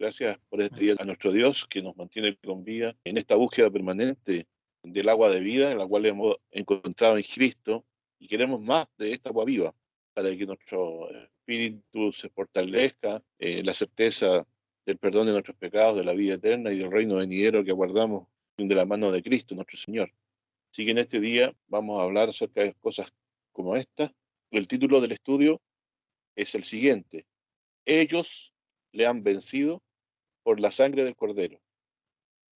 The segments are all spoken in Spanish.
Gracias por este día a nuestro Dios que nos mantiene con vida en esta búsqueda permanente del agua de vida, en la cual hemos encontrado en Cristo y queremos más de esta agua viva para que nuestro espíritu se fortalezca, la certeza del perdón de nuestros pecados, de la vida eterna y del reino venidero que aguardamos de la mano de Cristo, nuestro Señor. Así que en este día vamos a hablar acerca de cosas como esta. El título del estudio es el siguiente: ellos le han vencido por la sangre del Cordero.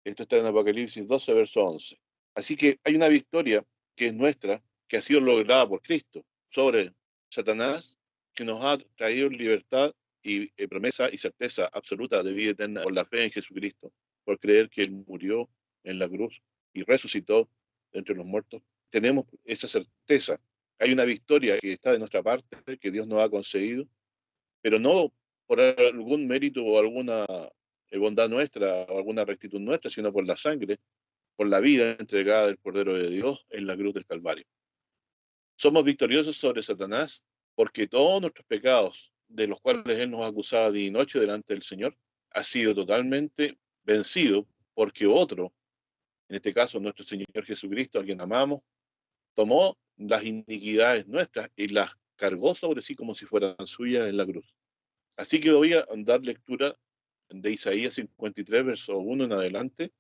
Esto está en Apocalipsis 12, verso 11. Así que hay una victoria que es nuestra, que ha sido lograda por Cristo sobre Satanás, que nos ha traído libertad y promesa y certeza absoluta de vida eterna por la fe en Jesucristo, por creer que Él murió en la cruz y resucitó de entre los muertos. Tenemos esa certeza. Hay una victoria que está de nuestra parte, que Dios nos ha concedido, pero no por algún mérito o alguna bondad nuestra o alguna rectitud nuestra, sino por la sangre, por la vida entregada del Cordero de Dios en la cruz del Calvario. Somos victoriosos sobre Satanás porque todos nuestros pecados, de los cuales Él nos acusaba día y noche delante del Señor, ha sido totalmente vencido porque otro, en este caso nuestro Señor Jesucristo, a quien amamos, tomó las iniquidades nuestras y las cargó sobre sí como si fueran suyas en la cruz. Así que voy a dar lectura de Isaías 53, verso 1 en adelante,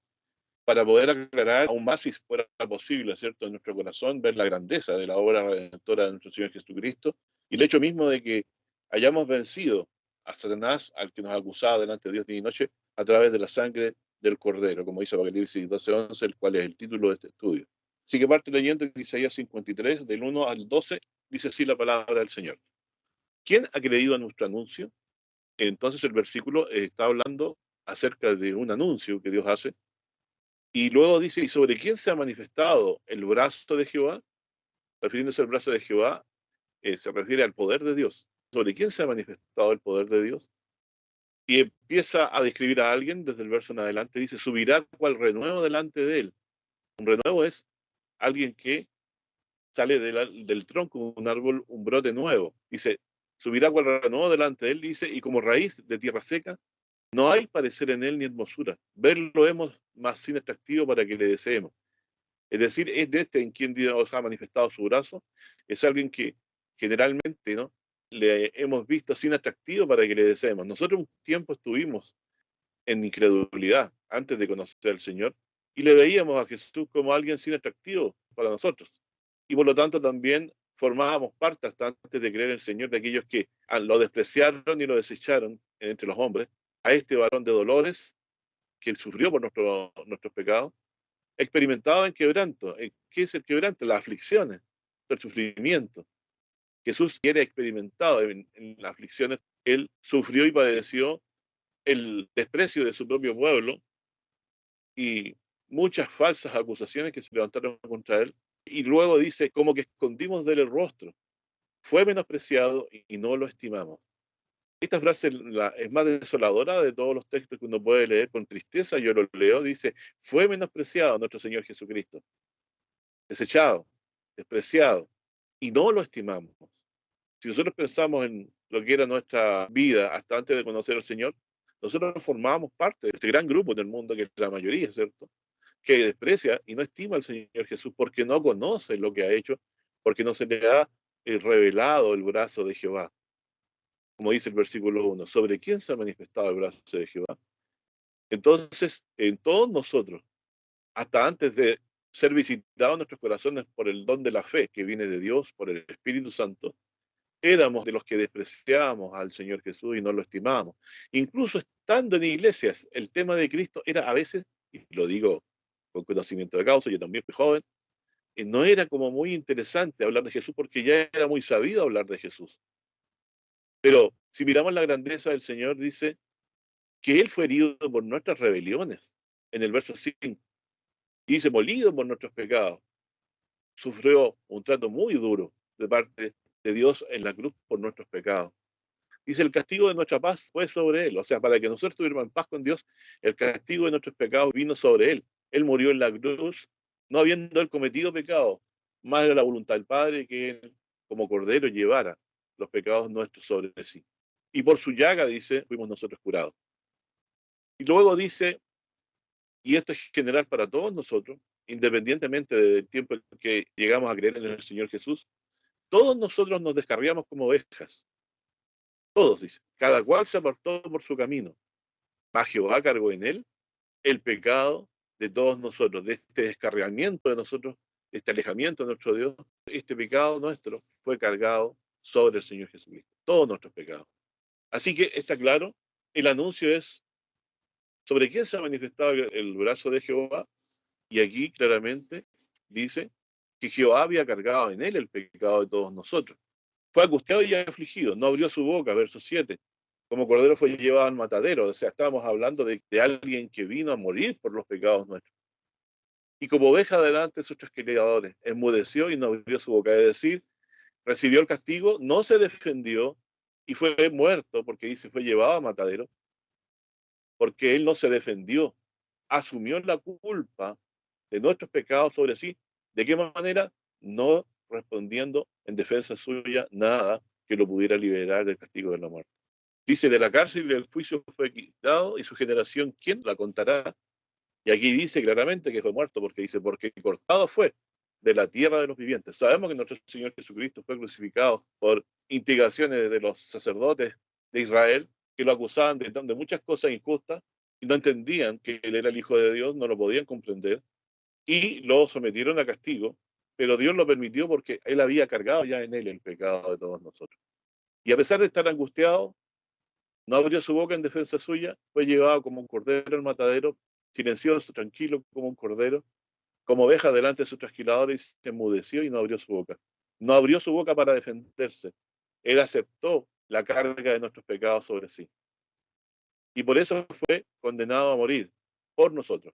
para poder aclarar aún más, si fuera posible, ¿cierto?, en nuestro corazón, ver la grandeza de la obra redentora de nuestro Señor Jesucristo y el hecho mismo de que hayamos vencido a Satanás, al que nos acusaba delante de Dios día y noche, a través de la sangre del Cordero, como dice Apocalipsis 12:11, el cual es el título de este estudio. Así que parte leyendo Isaías 53, del 1 al 12, dice así la palabra del Señor. ¿Quién ha creído a nuestro anuncio? Entonces el versículo está hablando acerca de un anuncio que Dios hace, y luego dice: ¿y sobre quién se ha manifestado el brazo de Jehová? Refiriéndose al brazo de Jehová, se refiere al poder de Dios. ¿Sobre quién se ha manifestado el poder de Dios? Y empieza a describir a alguien desde el verso en adelante. Dice: subirá cual renuevo delante de él. Un renuevo es alguien que sale del tronco de un árbol, un brote nuevo. Dice: subirá cual renuevo delante de él, dice, y como raíz de tierra seca. No hay parecer en él ni hermosura. Verlo hemos más sin atractivo para que le deseemos. Es decir, es de este en quien Dios ha manifestado su brazo. Es alguien que generalmente, ¿no?, le hemos visto sin atractivo para que le deseemos. Nosotros un tiempo estuvimos en incredulidad antes de conocer al Señor y le veíamos a Jesús como alguien sin atractivo para nosotros. Y por lo tanto también formábamos parte, hasta antes de creer en el Señor, de aquellos que lo despreciaron y lo desecharon entre los hombres, a este varón de dolores que sufrió por nuestros pecados, experimentado en quebranto. ¿Qué es el quebranto? Las aflicciones, el sufrimiento. Jesús era experimentado en las aflicciones. Él sufrió y padeció el desprecio de su propio pueblo y muchas falsas acusaciones que se levantaron contra él. Y luego dice, como que escondimos de él el rostro. Fue menospreciado y no lo estimamos. Esta frase es más desoladora de todos los textos que uno puede leer con tristeza. Yo lo leo, dice: fue menospreciado nuestro Señor Jesucristo, desechado, despreciado, y no lo estimamos. Si nosotros pensamos en lo que era nuestra vida hasta antes de conocer al Señor, nosotros formábamos parte de este gran grupo del mundo, que es la mayoría, ¿cierto?, que desprecia y no estima al Señor Jesús porque no conoce lo que ha hecho, porque no se le ha revelado el brazo de Jehová. Como dice el versículo 1, ¿sobre quién se ha manifestado el brazo de Jehová? Entonces, en todos nosotros, hasta antes de ser visitados nuestros corazones por el don de la fe que viene de Dios, por el Espíritu Santo, éramos de los que despreciábamos al Señor Jesús y no lo estimábamos. Incluso estando en iglesias, el tema de Cristo era a veces, y lo digo con conocimiento de causa, yo también fui joven, no era como muy interesante hablar de Jesús porque ya era muy sabido hablar de Jesús. Pero si miramos la grandeza del Señor, dice que Él fue herido por nuestras rebeliones, en el verso 5, y dice: molido por nuestros pecados. Sufrió un trato muy duro de parte de Dios en la cruz por nuestros pecados. Dice: el castigo de nuestra paz fue sobre Él. O sea, para que nosotros estuviéramos en paz con Dios, el castigo de nuestros pecados vino sobre Él. Él murió en la cruz, no habiendo Él cometido pecado. Más era la voluntad del Padre que Él, como Cordero, llevara los pecados nuestros sobre sí. Y por su llaga, dice, fuimos nosotros curados. Y luego dice, y esto es general para todos nosotros, independientemente del tiempo en que llegamos a creer en el Señor Jesús, todos nosotros nos descarriamos como ovejas. Todos, dice. Cada cual se apartó por su camino. Mas Jehová cargó en él el pecado de todos nosotros, de este descarriamiento de nosotros, este alejamiento de nuestro Dios. Este pecado nuestro fue cargado sobre el Señor Jesucristo. Todos nuestros pecados. Así que está claro, el anuncio es sobre quién se ha manifestado el brazo de Jehová. Y aquí claramente dice que Jehová había cargado en él el pecado de todos nosotros. Fue angustiado y afligido, no abrió su boca, verso 7. Como cordero fue llevado al matadero, o sea, estábamos hablando de alguien que vino a morir por los pecados nuestros. Y como oveja delante de sus trasquiladores, enmudeció y no abrió su boca, es decir, recibió el castigo, no se defendió y fue muerto, porque dice fue llevado al matadero, porque él no se defendió, asumió la culpa de nuestros pecados sobre sí. ¿De qué manera? No respondiendo en defensa suya nada que lo pudiera liberar del castigo de la muerte. Dice, de la cárcel y del juicio fue quitado, y su generación, ¿quién la contará? Y aquí dice claramente que fue muerto, porque dice, porque cortado fue de la tierra de los vivientes. Sabemos que nuestro Señor Jesucristo fue crucificado por instigaciones de los sacerdotes de Israel, que lo acusaban de muchas cosas injustas, y no entendían que él era el Hijo de Dios, no lo podían comprender, y lo sometieron a castigo, pero Dios lo permitió porque él había cargado ya en él el pecado de todos nosotros. Y a pesar de estar angustiado, no abrió su boca en defensa suya, fue llevado como un cordero al matadero, silencioso, tranquilo como un cordero, como oveja delante de sus trasquiladores, y se enmudeció y no abrió su boca. No abrió su boca para defenderse. Él aceptó la carga de nuestros pecados sobre sí. Y por eso fue condenado a morir por nosotros.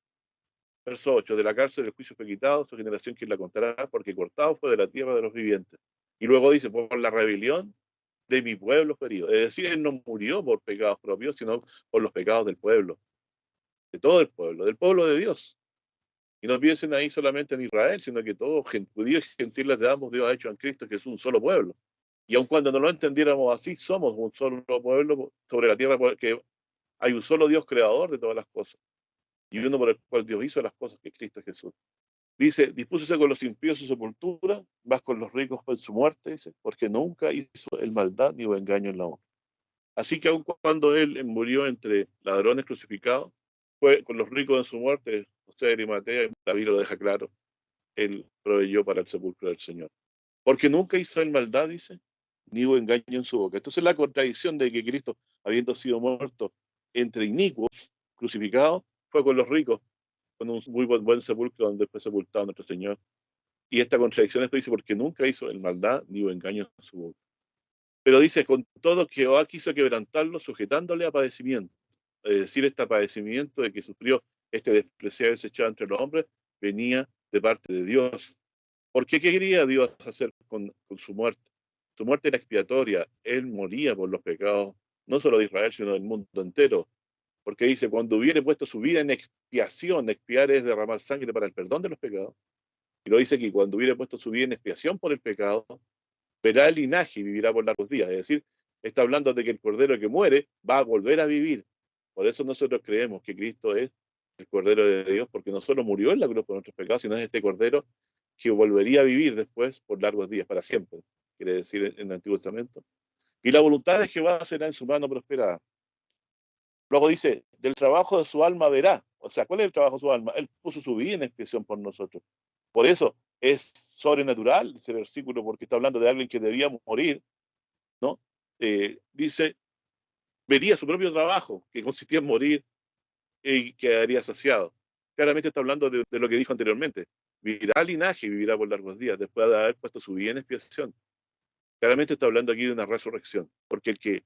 Verso 8, de la cárcel del juicio fue quitado, su generación quien la contará, porque cortado fue de la tierra de los vivientes. Y luego dice, por la rebelión de mi pueblo ferido. Es decir, él no murió por pecados propios, sino por los pecados del pueblo, de todo el pueblo, del pueblo de Dios. Y no piensen ahí solamente en Israel, sino que todos, judíos y gentiles de ambos, Dios ha hecho en Cristo que es un solo pueblo. Y aun cuando no lo entendiéramos así, somos un solo pueblo sobre la tierra, porque hay un solo Dios creador de todas las cosas, y uno por el cual Dios hizo las cosas, que es Cristo Jesús. Dice, dispúsose con los impíos su sepultura, vas con los ricos en su muerte, dice, porque nunca hizo el maldad ni el engaño en la honra. Así que aun cuando él murió entre ladrones crucificados, fue con los ricos en su muerte. José de Arimatea, la Biblia lo deja claro, él proveyó para el sepulcro del Señor. Porque nunca hizo el maldad, dice, ni hubo engaño en su boca. Entonces la contradicción de que Cristo, habiendo sido muerto entre inicuos, crucificado, fue con los ricos, con un muy buen sepulcro donde fue sepultado nuestro Señor. Y esta contradicción es que dice, porque nunca hizo el maldad ni hubo engaño en su boca. Pero dice, con todo Jehová quiso quebrantarlo, sujetándole a padecimiento. Es decir, este padecimiento de que sufrió este despreciado y desechado entre los hombres, venía de parte de Dios. ¿Por qué? ¿Qué quería Dios hacer con su muerte? Su muerte era expiatoria. Él moría por los pecados, no solo de Israel, sino del mundo entero. Porque dice, cuando hubiere puesto su vida en expiación, expiar es derramar sangre para el perdón de los pecados. Y lo dice que cuando hubiere puesto su vida en expiación por el pecado, verá el linaje y vivirá por largos días. Es decir, está hablando de que el cordero que muere va a volver a vivir. Por eso nosotros creemos que Cristo es el cordero de Dios, porque no solo murió en la cruz por nuestros pecados, sino es este cordero que volvería a vivir después por largos días, para siempre, quiere decir en el Antiguo Testamento. Y la voluntad de Jehová será en su mano prosperada. Luego dice, del trabajo de su alma verá. O sea, ¿cuál es el trabajo de su alma? Él puso su vida en expiación por nosotros. Por eso es sobrenatural ese versículo, porque está hablando de alguien que debía morir, ¿no? Dice, vería su propio trabajo, que consistía en morir y quedaría saciado. Claramente está hablando de lo que dijo anteriormente. Vivirá linaje y vivirá por largos días, después de haber puesto su vida en expiación. Claramente está hablando aquí de una resurrección, porque el que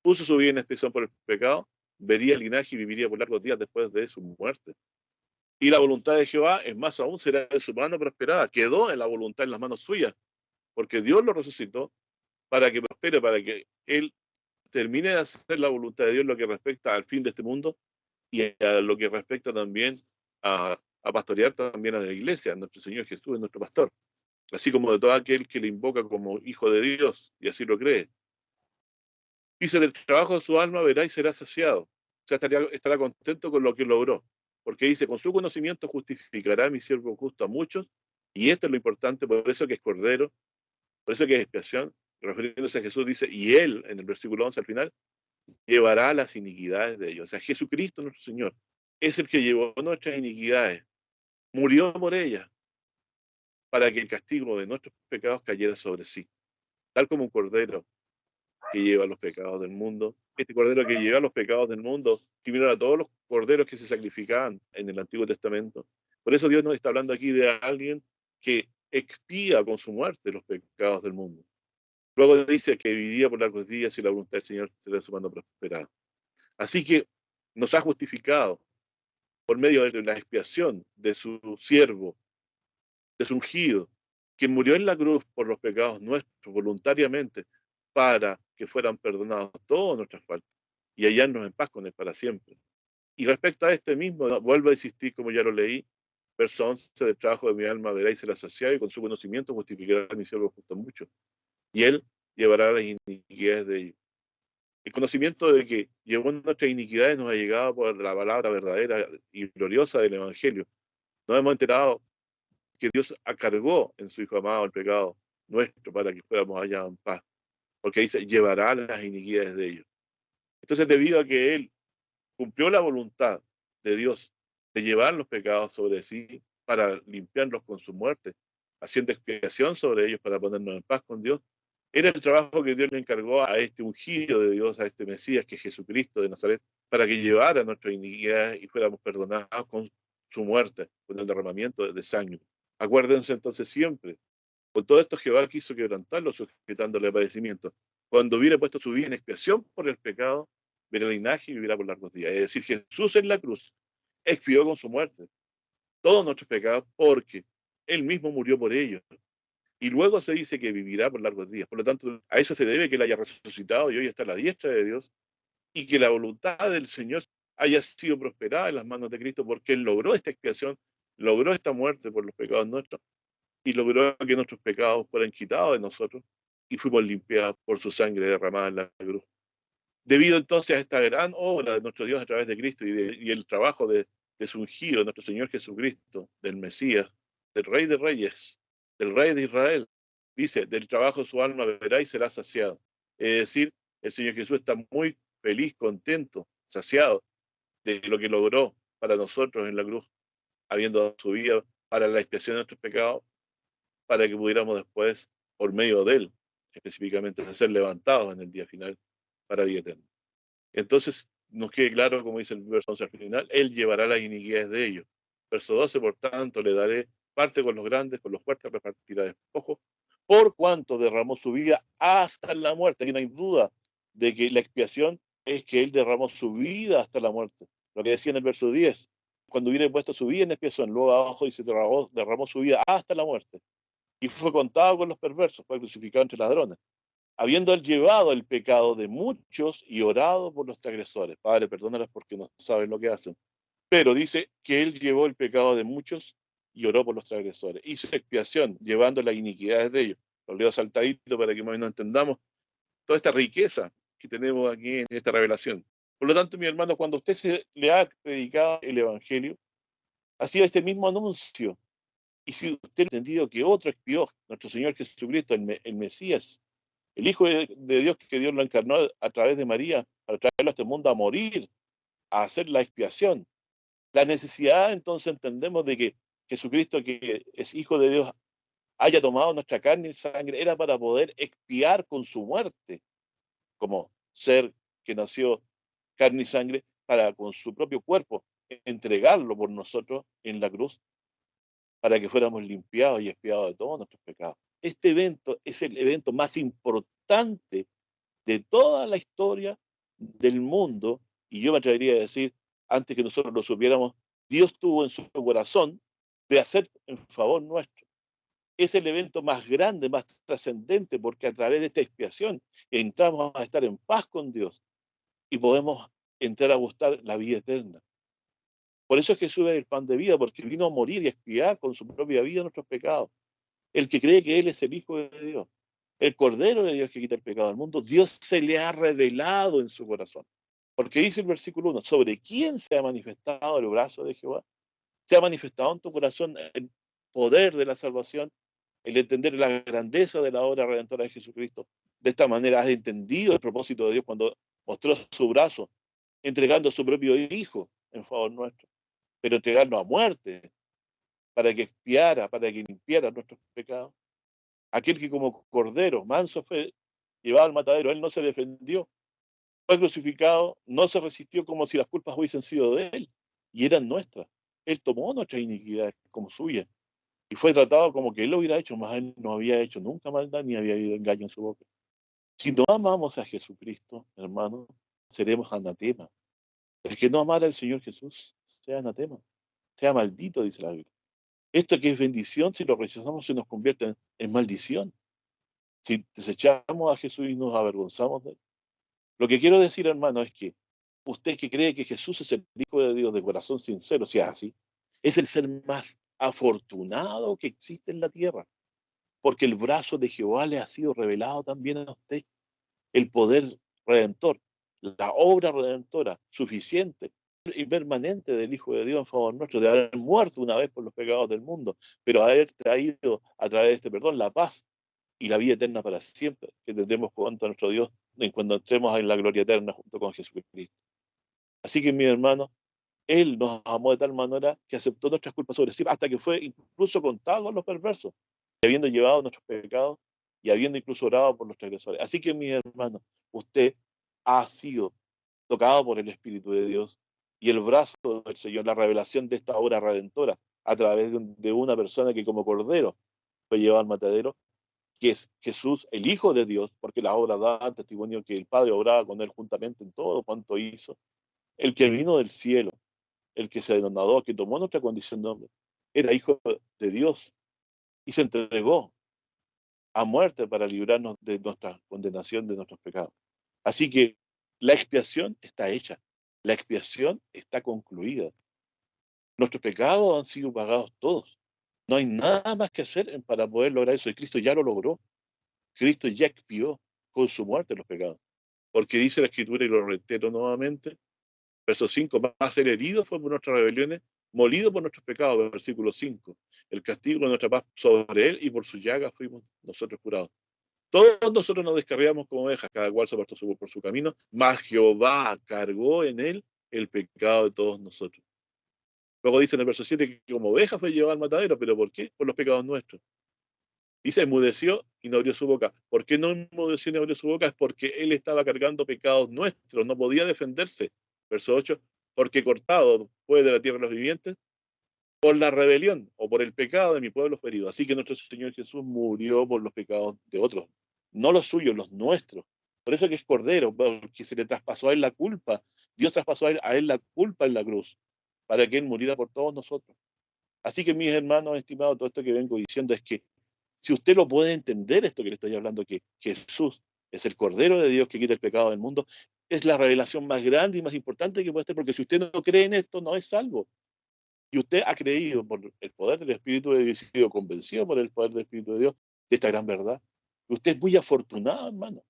puso su vida en expiación por el pecado, vería el linaje y viviría por largos días después de su muerte. Y la voluntad de Jehová, es más aún, será en su mano prosperada. Quedó en la voluntad en las manos suyas, porque Dios lo resucitó para que prospere, para que él termine de hacer la voluntad de Dios, lo que respecta al fin de este mundo y a lo que respecta también a pastorear también a la iglesia, a nuestro Señor Jesús es nuestro pastor, así como de todo aquel que le invoca como hijo de Dios y así lo cree. Dice, del trabajo de su alma verá y será saciado. O sea, estará contento con lo que logró. Porque dice, con su conocimiento justificará a mi siervo justo a muchos, y esto es lo importante, por eso que es Cordero, por eso que es expiación, refiriéndose a Jesús, dice, y Él, en el versículo 11 al final, llevará las iniquidades de ellos. O sea, Jesucristo nuestro Señor es el que llevó nuestras iniquidades, murió por ellas, para que el castigo de nuestros pecados cayera sobre sí. Tal como un cordero que lleva los pecados del mundo, este cordero que lleva los pecados del mundo, similar a todos los corderos que se sacrificaban en el Antiguo Testamento. Por eso Dios nos está hablando aquí de alguien que expía con su muerte los pecados del mundo. Luego dice que vivía por largos días y la voluntad del Señor será su mano prosperada. Así que nos ha justificado por medio de la expiación de su siervo, de su ungido, que murió en la cruz por los pecados nuestros voluntariamente, para que fueran perdonados todas nuestras faltas y hallarnos en paz con Él para siempre. Y respecto a este mismo, vuelvo a insistir, como ya lo leí, verso 11, del trabajo de mi alma veréis será saciado, y con su conocimiento justificará a mi siervo justo mucho. Y Él llevará las iniquidades de ellos. El conocimiento de que llevó nuestras iniquidades nos ha llegado por la palabra verdadera y gloriosa del Evangelio. Nos hemos enterado que Dios acargó en su Hijo amado el pecado nuestro para que fuéramos allá en paz. Porque dice, llevará las iniquidades de ellos. Entonces, debido a que Él cumplió la voluntad de Dios de llevar los pecados sobre sí para limpiarlos con su muerte, haciendo expiación sobre ellos para ponernos en paz con Dios, era el trabajo que Dios le encargó a este ungido de Dios, a este Mesías, que es Jesucristo de Nazaret, para que llevara nuestras iniquidades y fuéramos perdonados con su muerte, con el derramamiento de sangre. Acuérdense entonces siempre, con todo esto Jehová quiso quebrantarlo, sujetándole padecimiento. Cuando hubiera puesto su vida en expiación por el pecado, verá el linaje y vivirá por largos días. Es decir, Jesús en la cruz expió con su muerte todos nuestros pecados porque Él mismo murió por ellos. Y luego se dice que vivirá por largos días. Por lo tanto, a eso se debe que Él haya resucitado y hoy está a la diestra de Dios, y que la voluntad del Señor haya sido prosperada en las manos de Cristo, porque Él logró esta expiación, logró esta muerte por los pecados nuestros, y logró que nuestros pecados fueran quitados de nosotros y fuimos limpiados por su sangre derramada en la cruz. Debido entonces a esta gran obra de nuestro Dios a través de Cristo y el trabajo de su ungido, nuestro Señor Jesucristo, del Mesías, del Rey de Reyes, del Rey de Israel, dice, del trabajo de su alma verá y será saciado. Es decir, el Señor Jesús está muy feliz, contento, saciado de lo que logró para nosotros en la cruz, habiendo dado su vida para la expiación de nuestros pecados, para que pudiéramos después, por medio de él, específicamente, ser levantados en el día final para vida eterna. Entonces, nos quede claro, como dice el verso 11 al final, él llevará las iniquidades de ellos. Verso 12, por tanto, le daré parte con los grandes, con los fuertes repartirá despojos, por cuanto derramó su vida hasta la muerte. Aquí no hay duda de que la expiación es que él derramó su vida hasta la muerte. Lo que decía en el verso 10, cuando hubiera puesto su vida en expiación, luego abajo dice, derramó su vida hasta la muerte. Y fue contado con los perversos, fue crucificado entre ladrones, habiendo él llevado el pecado de muchos y orado por los transgresores. Padre, perdónalos porque no saben lo que hacen. Pero dice que él llevó el pecado de muchos y oró por los transgresores. Hizo expiación, llevando las iniquidades de ellos. Lo leo saltadito para que más o menos entendamos toda esta riqueza que tenemos aquí en esta revelación. Por lo tanto, mi hermano, cuando usted se le ha predicado el Evangelio, ha sido este mismo anuncio. Y si usted ha entendido que otro expió, nuestro Señor Jesucristo, el Mesías, el Hijo de Dios, que Dios lo encarnó a través de María para traerlo a este mundo a morir, a hacer la expiación. La necesidad, entonces, entendemos de que Jesucristo, que es Hijo de Dios, haya tomado nuestra carne y sangre, era para poder expiar con su muerte, como ser que nació carne y sangre, para con su propio cuerpo entregarlo por nosotros en la cruz, para que fuéramos limpiados y expiados de todos nuestros pecados. Este evento es el evento más importante de toda la historia del mundo, y yo me atrevería a decir, antes que nosotros lo supiéramos, Dios tuvo en su corazón de hacer en favor nuestro. Es el evento más grande, más trascendente, porque a través de esta expiación entramos a estar en paz con Dios y podemos entrar a gustar la vida eterna. Por eso es que Jesús es el pan de vida, porque vino a morir y a expiar con su propia vida nuestros pecados. El que cree que Él es el Hijo de Dios, el Cordero de Dios que quita el pecado del mundo, Dios se le ha revelado en su corazón. Porque dice el versículo 1, ¿sobre quién se ha manifestado el brazo de Jehová? Se ha manifestado en tu corazón el poder de la salvación, el entender la grandeza de la obra redentora de Jesucristo. De esta manera has entendido el propósito de Dios cuando mostró su brazo, entregando a su propio Hijo en favor nuestro, pero entregarnos a muerte para que expiara, para que limpiara nuestros pecados. Aquel que como cordero manso fue llevado al matadero, él no se defendió, fue crucificado, no se resistió como si las culpas hubiesen sido de él y eran nuestras. Él tomó nuestras iniquidades como suyas y fue tratado como que él lo hubiera hecho, más él no había hecho nunca maldad ni había habido engaño en su boca. Si no amamos a Jesucristo, hermano, seremos anatema. El que no amara al Señor Jesús sea anatema, sea maldito, dice la Biblia. Esto que es bendición, si lo rechazamos, se nos convierte en maldición. Si desechamos a Jesús y nos avergonzamos de él. Lo que quiero decir, hermano, es que usted que cree que Jesús es el Hijo de Dios de corazón sincero, si es así, es el ser más afortunado que existe en la tierra, porque el brazo de Jehová le ha sido revelado también a usted, el poder redentor, la obra redentora suficiente y permanente del Hijo de Dios en favor nuestro, de haber muerto una vez por los pecados del mundo, pero haber traído a través de este perdón la paz y la vida eterna para siempre, que tendremos contra nuestro Dios en cuando entremos en la gloria eterna junto con Jesucristo. Así que, mi hermano, Él nos amó de tal manera que aceptó nuestras culpas sobre sí, hasta que fue incluso contado con los perversos, y habiendo llevado nuestros pecados y habiendo incluso orado por los transgresores. Así que, mi hermano, usted ha sido tocado por el Espíritu de Dios y el brazo del Señor, la revelación de esta obra redentora a través de una persona que como cordero fue llevado al matadero, que es Jesús, el Hijo de Dios, porque la obra da testimonio que el Padre obraba con él juntamente en todo cuanto hizo, el que vino del cielo, el que se denodó, que tomó nuestra condición de hombre, era Hijo de Dios y se entregó a muerte para librarnos de nuestra condenación, de nuestros pecados. Así que la expiación está hecha, la expiación está concluida. Nuestros pecados han sido pagados todos. No hay nada más que hacer para poder lograr eso. Y Cristo ya lo logró. Cristo ya expió con su muerte los pecados. Porque dice la Escritura, y lo reitero nuevamente, verso 5, más el herido fue por nuestras rebeliones, molido por nuestros pecados, versículo 5. El castigo de nuestra paz sobre él y por su llaga fuimos nosotros curados. Todos nosotros nos descarriamos como ovejas, cada cual se apartó por su camino, mas Jehová cargó en él el pecado de todos nosotros. Luego dice en el verso 7 que como oveja fue llevado al matadero, pero ¿por qué? Por los pecados nuestros. Y se enmudeció y no abrió su boca. ¿Por qué no enmudeció y no abrió su boca? Es porque él estaba cargando pecados nuestros, no podía defenderse. Verso 8, porque cortado fue de la tierra de los vivientes por la rebelión o por el pecado de mi pueblo ferido. Así que nuestro Señor Jesús murió por los pecados de otros, no los suyos, los nuestros. Por eso que es cordero, porque se le traspasó a él la culpa. Dios traspasó a él la culpa en la cruz, para que él muriera por todos nosotros. Así que mis hermanos estimados, todo esto que vengo diciendo es que si usted lo puede entender, esto que le estoy hablando, que Jesús es el Cordero de Dios que quita el pecado del mundo, es la revelación más grande y más importante que puede tener, porque si usted no cree en esto, no es salvo. Y usted ha creído por el poder del Espíritu de Dios y sido convencido por el poder del Espíritu de Dios de esta gran verdad. Usted es muy afortunado, hermano,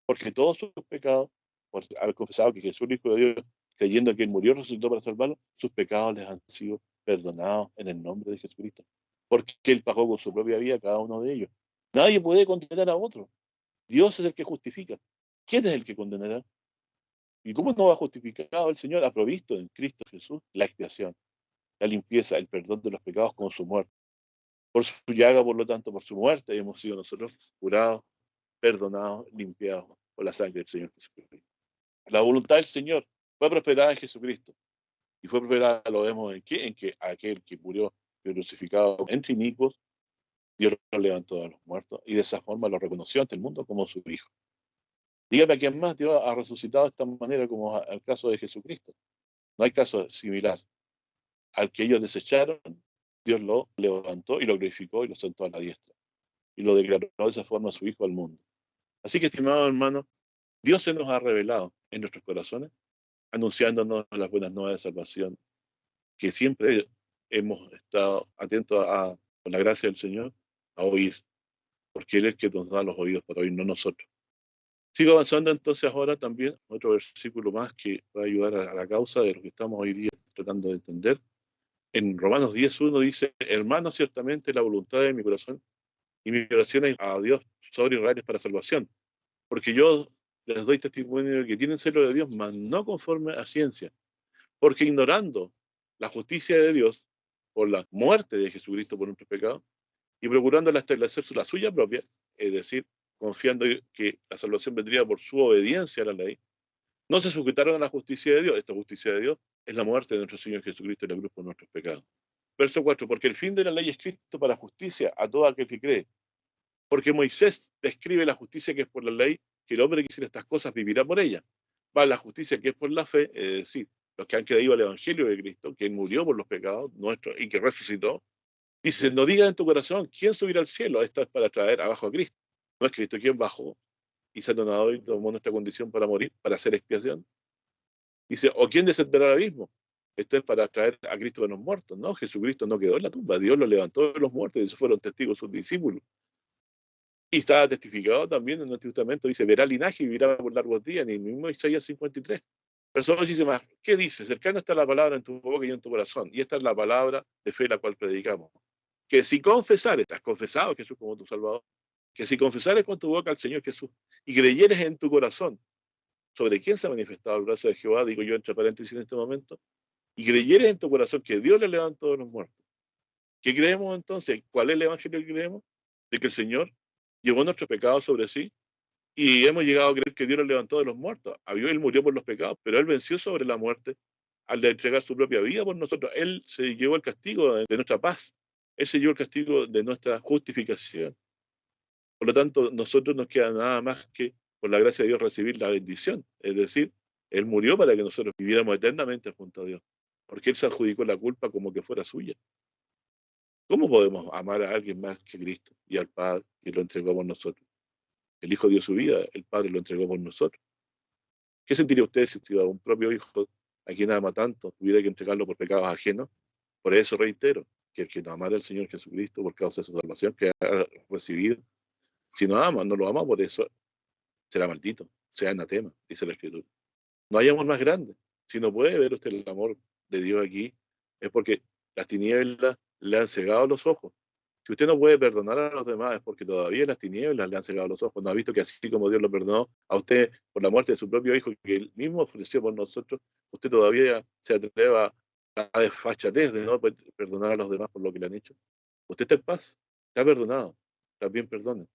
porque todos sus pecados, por haber confesado que Jesús es el Hijo de Dios, creyendo que Él murió y resucitó para salvarlo, sus pecados les han sido perdonados en el nombre de Jesucristo. Porque Él pagó con su propia vida cada uno de ellos. Nadie puede condenar a otro. Dios es el que justifica. ¿Quién es el que condenará? ¿Y cómo no va a justificar el Señor? Ha provisto en Cristo Jesús la expiación, la limpieza, el perdón de los pecados con su muerte. Por su llaga, por lo tanto, por su muerte, hemos sido nosotros curados, perdonados, limpiados por la sangre del Señor Jesucristo. La voluntad del Señor fue prosperada en Jesucristo. Y fue prosperada, lo vemos en qué, en que aquel que murió crucificado entre inicuos, Dios lo levantó de los muertos y de esa forma lo reconoció ante el mundo como su Hijo. Dígame a quién más Dios ha resucitado de esta manera como el caso de Jesucristo. No hay caso similar. Al que ellos desecharon, Dios lo levantó y lo glorificó y lo sentó a la diestra. Y lo declaró de esa forma su Hijo al mundo. Así que, estimados hermanos, Dios se nos ha revelado en nuestros corazones, anunciándonos las buenas nuevas de salvación, que siempre hemos estado atentos con la gracia del Señor, a oír, porque Él es el que nos da los oídos para oír, no nosotros. Sigo avanzando entonces ahora también, otro versículo más que va a ayudar a la causa de lo que estamos hoy día tratando de entender. En Romanos 10:1 dice, hermanos, ciertamente la voluntad de mi corazón y mi oración a Dios sobre Israel es para salvación, porque yo les doy testimonio de que tienen celo de Dios, mas no conforme a ciencia, porque ignorando la justicia de Dios por la muerte de Jesucristo por nuestros pecados y procurando establecer la suya propia, es decir, confiando que la salvación vendría por su obediencia a la ley, no se sujetaron a la justicia de Dios. Esta justicia de Dios es la muerte de nuestro Señor Jesucristo en la cruz por nuestros pecados. Verso 4, porque el fin de la ley es Cristo para justicia a todo aquel que cree. Porque Moisés describe la justicia que es por la ley, que el hombre que hiciera estas cosas vivirá por ella. Va la justicia que es por la fe, es decir, los que han creído al Evangelio de Cristo, que Él murió por los pecados nuestros y que resucitó. Dice, no diga en tu corazón, ¿quién subirá al cielo? Esto es para traer abajo a Cristo. No es Cristo quien bajó y se ha donado y tomó nuestra condición para morir, para hacer expiación. Dice, ¿o quién descenderá al abismo? Esto es para traer a Cristo de los muertos. No, Jesucristo no quedó en la tumba, Dios lo levantó de los muertos y eso fueron testigos sus discípulos. Y estaba testificado también en el Antiguo Testamento, dice, verá linaje y vivirá por largos días, en el mismo Isaías 53. Pero dice más, ¿qué dice? Cercano está la palabra en tu boca y en tu corazón. Y esta es la palabra de fe la cual predicamos. Que si confesares, has confesado a Jesús como tu Salvador, que si confesares con tu boca al Señor Jesús y creyeres en tu corazón sobre quién se ha manifestado el brazo de Jehová, digo yo entre paréntesis en este momento, y creyeres en tu corazón que Dios le levantó de los muertos. ¿Qué creemos entonces? ¿Cuál es el evangelio que creemos? De que el Señor llevó nuestros pecados sobre sí y hemos llegado a creer que Dios lo levantó de los muertos. Él murió por los pecados, pero Él venció sobre la muerte al de entregar su propia vida por nosotros. Él se llevó el castigo de nuestra paz. Él se llevó el castigo de nuestra justificación. Por lo tanto, nosotros nos queda nada más que, por la gracia de Dios, recibir la bendición. Es decir, Él murió para que nosotros viviéramos eternamente junto a Dios, porque Él se adjudicó la culpa como que fuera suya. ¿Cómo podemos amar a alguien más que Cristo y al Padre que lo entregó por nosotros? El Hijo dio su vida, el Padre lo entregó por nosotros. ¿Qué sentiría usted si usted, un propio hijo a quien ama tanto tuviera que entregarlo por pecados ajenos? Por eso reitero que el que no amara al Señor Jesucristo por causa de su salvación que ha recibido, si no ama, no lo ama, por eso será maldito, sea anatema, dice la Escritura. No hay amor más grande. Si no puede ver usted el amor de Dios aquí, es porque las tinieblas le han cegado los ojos. Si usted no puede perdonar a los demás, es porque todavía las tinieblas le han cegado los ojos. No ha visto que así como Dios lo perdonó a usted por la muerte de su propio hijo, que él mismo ofreció por nosotros, usted todavía se atreva a desfachatez de no perdonar a los demás por lo que le han hecho. Usted está en paz, está perdonado, también perdone.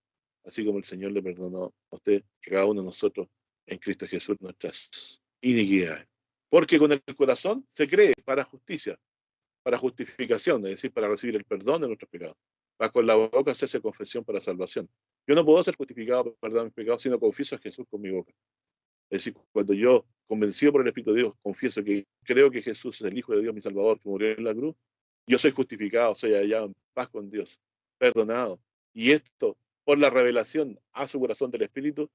Así como el Señor le perdonó a usted, que cada uno de nosotros en Cristo Jesús nuestras iniquidades. Porque con el corazón se cree para justicia, para justificación, es decir, para recibir el perdón de nuestros pecados. Va con la boca hacerse confesión para salvación. Yo no puedo ser justificado por perdonar mis pecados si no confieso a Jesús con mi boca. Es decir, cuando yo, convencido por el Espíritu de Dios, confieso que creo que Jesús es el Hijo de Dios, mi Salvador, que murió en la cruz, yo soy justificado, soy hallado en paz con Dios, perdonado. Y esto por la revelación a su corazón del Espíritu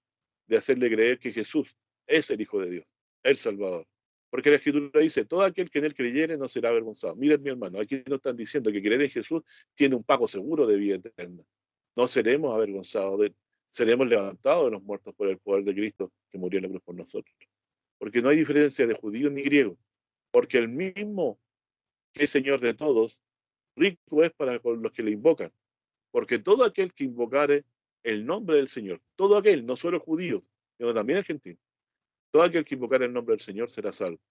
de hacerle creer que Jesús es el Hijo de Dios, el Salvador. Porque la Escritura dice, todo aquel que en él creyere no será avergonzado. Miren, mi hermano, aquí nos están diciendo que creer en Jesús tiene un pago seguro de vida eterna. No seremos avergonzados, seremos levantados de los muertos por el poder de Cristo que murió en la cruz por nosotros. Porque no hay diferencia de judío ni griego. Porque el mismo que es Señor de todos, rico es para los que le invocan. Porque todo aquel que invocare el nombre del Señor, todo aquel, no solo judíos, sino también argentinos, todo aquel que invocare el nombre del Señor será salvo.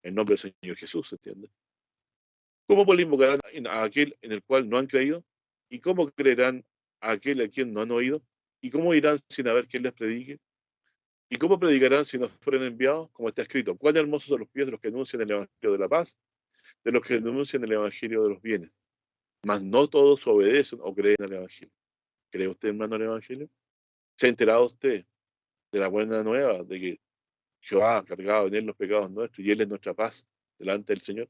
El nombre del Señor Jesús, ¿se entiende? ¿Cómo pues le invocarán a aquel en el cual no han creído? ¿Y cómo creerán a aquel a quien no han oído? ¿Y cómo irán sin haber quien les predique? ¿Y cómo predicarán si no fueren enviados? Como está escrito, cuán hermosos son los pies de los que anuncian el Evangelio de la paz, de los que anuncian el Evangelio de los bienes. Mas no todos obedecen o creen al Evangelio. ¿Cree usted, hermano, el Evangelio? ¿Se ha enterado usted de la buena nueva de que Jehová ha cargado en él los pecados nuestros y él es nuestra paz delante del Señor?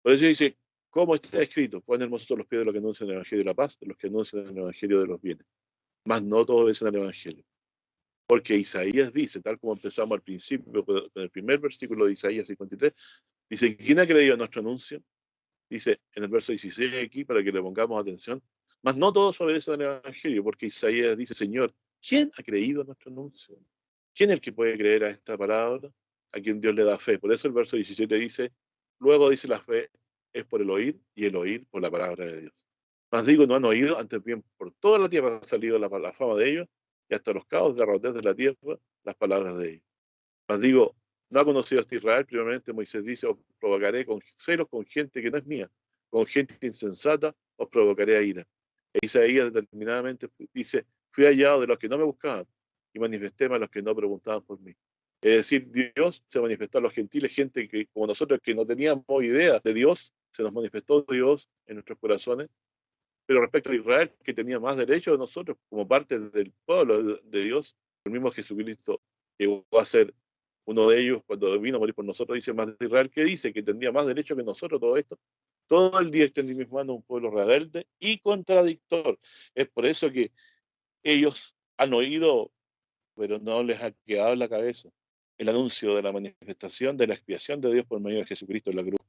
Por eso dice, ¿cómo está escrito? Cuán hermosos son los pies de los que anuncian el Evangelio de la paz, de los que anuncian el Evangelio de los bienes. Mas no todos obedecen al Evangelio. Porque Isaías dice, tal como empezamos al principio, con el primer versículo de Isaías 53, dice, ¿quién ha creído a nuestro anuncio? Dice en el verso 16 aquí, para que le pongamos atención, mas no todos obedecen al Evangelio, porque Isaías dice, Señor, ¿quién ha creído a nuestro anuncio? ¿Quién es el que puede creer a esta palabra? A quien Dios le da fe. Por eso el verso 17 dice, luego dice la fe es por el oír y el oír por la palabra de Dios. Mas digo, no han oído, antes bien por toda la tierra ha salido la fama de ellos y hasta los cabos de la redondez de la tierra las palabras de ellos. Mas digo, no ha conocido hasta Israel, primeramente Moisés dice, os provocaré con celos con gente que no es mía, con gente insensata os provocaré a ira. E Isaías determinadamente dice, fui hallado de los que no me buscaban y manifestéme a los que no preguntaban por mí. Es decir, Dios se manifestó a los gentiles, gente que como nosotros que no teníamos idea de Dios, se nos manifestó Dios en nuestros corazones, pero respecto a Israel, que tenía más derecho de nosotros como parte del pueblo de Dios, el mismo Jesucristo llegó a ser uno de ellos cuando vino a morir por nosotros, dice más de Israel, que dice que tendría más derecho que nosotros todo esto. Todo el día extendí mis manos a un pueblo rebelde y contradictor. Es por eso que ellos han oído, pero no les ha quedado en la cabeza el anuncio de la manifestación de la expiación de Dios por medio de Jesucristo en la cruz.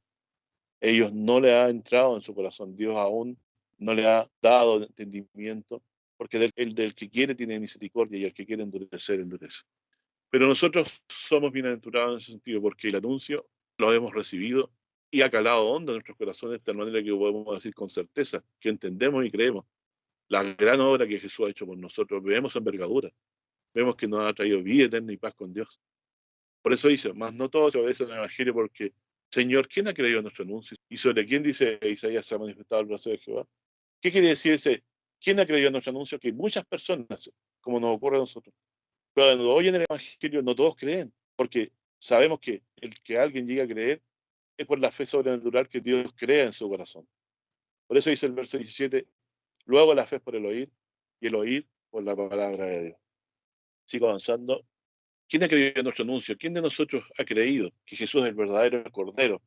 Ellos no le ha entrado en su corazón. Dios aún no le ha dado entendimiento, porque el del que quiere tiene misericordia y el que quiere endurecer, endurece. Pero nosotros somos bienaventurados en ese sentido, porque el anuncio lo hemos recibido y ha calado hondo en nuestros corazones de tal manera que podemos decir con certeza que entendemos y creemos la gran obra que Jesús ha hecho por nosotros. Vemos envergadura, vemos que nos ha traído vida eterna y paz con Dios. Por eso dice, más no todos obedecen al Evangelio porque, Señor, ¿quién ha creído nuestro anuncio? ¿Y sobre quién dice Isaías se ha manifestado el brazo de Jehová? ¿Qué quiere decir ese? ¿Quién ha creído nuestro anuncio? Que muchas personas, como nos ocurre a nosotros, cuando oyen el Evangelio no todos creen, porque sabemos que el que alguien llegue a creer es por la fe sobrenatural que Dios crea en su corazón. Por eso dice el verso 17, luego la fe es por el oír y el oír por la palabra de Dios. Sigo avanzando. ¿Quién ha creído en nuestro anuncio? ¿Quién de nosotros ha creído que Jesús es el verdadero Cordero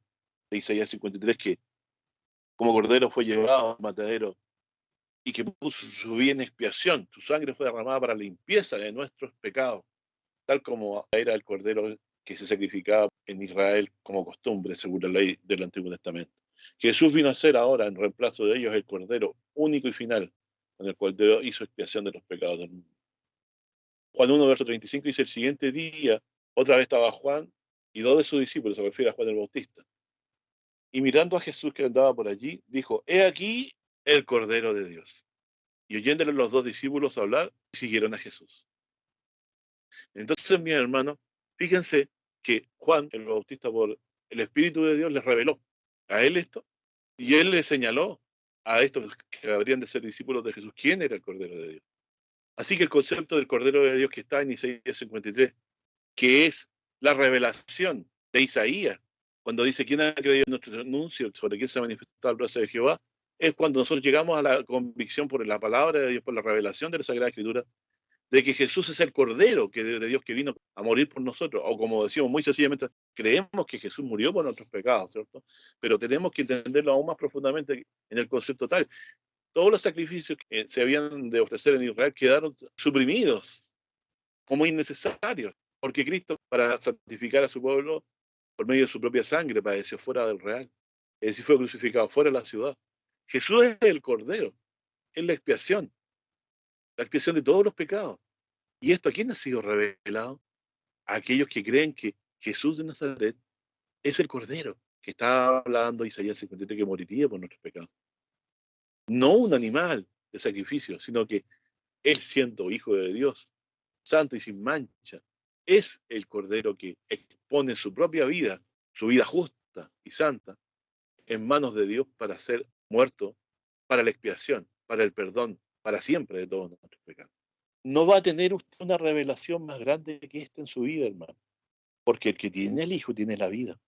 de Isaías 53, que como Cordero fue llevado al matadero y que puso su vida en expiación? Su sangre fue derramada para la limpieza de nuestros pecados, tal como era el Cordero que se sacrificaba en Israel como costumbre, según la ley del Antiguo Testamento. Jesús vino a ser ahora, en reemplazo de ellos, el Cordero único y final, con el cual Dios hizo expiación de los pecados del mundo. Juan 1, verso 35 dice, el siguiente día, otra vez estaba Juan y dos de sus discípulos, se refiere a Juan el Bautista. Y mirando a Jesús que andaba por allí, dijo, he aquí el Cordero de Dios. Y oyéndole los dos discípulos hablar, siguieron a Jesús. Entonces, mis hermanos, fíjense que Juan el Bautista, por el Espíritu de Dios, les reveló a él esto, y él le señaló a estos que habrían de ser discípulos de Jesús quién era el Cordero de Dios. Así que el concepto del Cordero de Dios que está en Isaías 53, que es la revelación de Isaías, cuando dice quién ha creído en nuestro anuncio sobre quién se ha manifestado el brazo de Jehová, es cuando nosotros llegamos a la convicción por la palabra de Dios, por la revelación de la Sagrada Escritura, de que Jesús es el Cordero de Dios que vino a morir por nosotros, o como decimos muy sencillamente, creemos que Jesús murió por nuestros pecados, ¿cierto? Pero tenemos que entenderlo aún más profundamente en el concepto tal. Todos los sacrificios que se habían de ofrecer en Israel quedaron suprimidos como innecesarios, porque Cristo, para santificar a su pueblo, por medio de su propia sangre, padeció fuera del real, es decir, fue crucificado fuera de la ciudad. Jesús es el Cordero, es la expiación de todos los pecados. ¿Y esto a quién ha sido revelado? A aquellos que creen que Jesús de Nazaret es el Cordero, que está hablando Isaías 53, que moriría por nuestros pecados. No un animal de sacrificio, sino que él, siendo hijo de Dios, santo y sin mancha, es el Cordero que expone su propia vida, su vida justa y santa, en manos de Dios para ser muerto, para la expiación, para el perdón, para siempre de todos nuestros pecados. No va a tener usted una revelación más grande que esta en su vida, hermano, porque el que tiene el Hijo tiene la vida.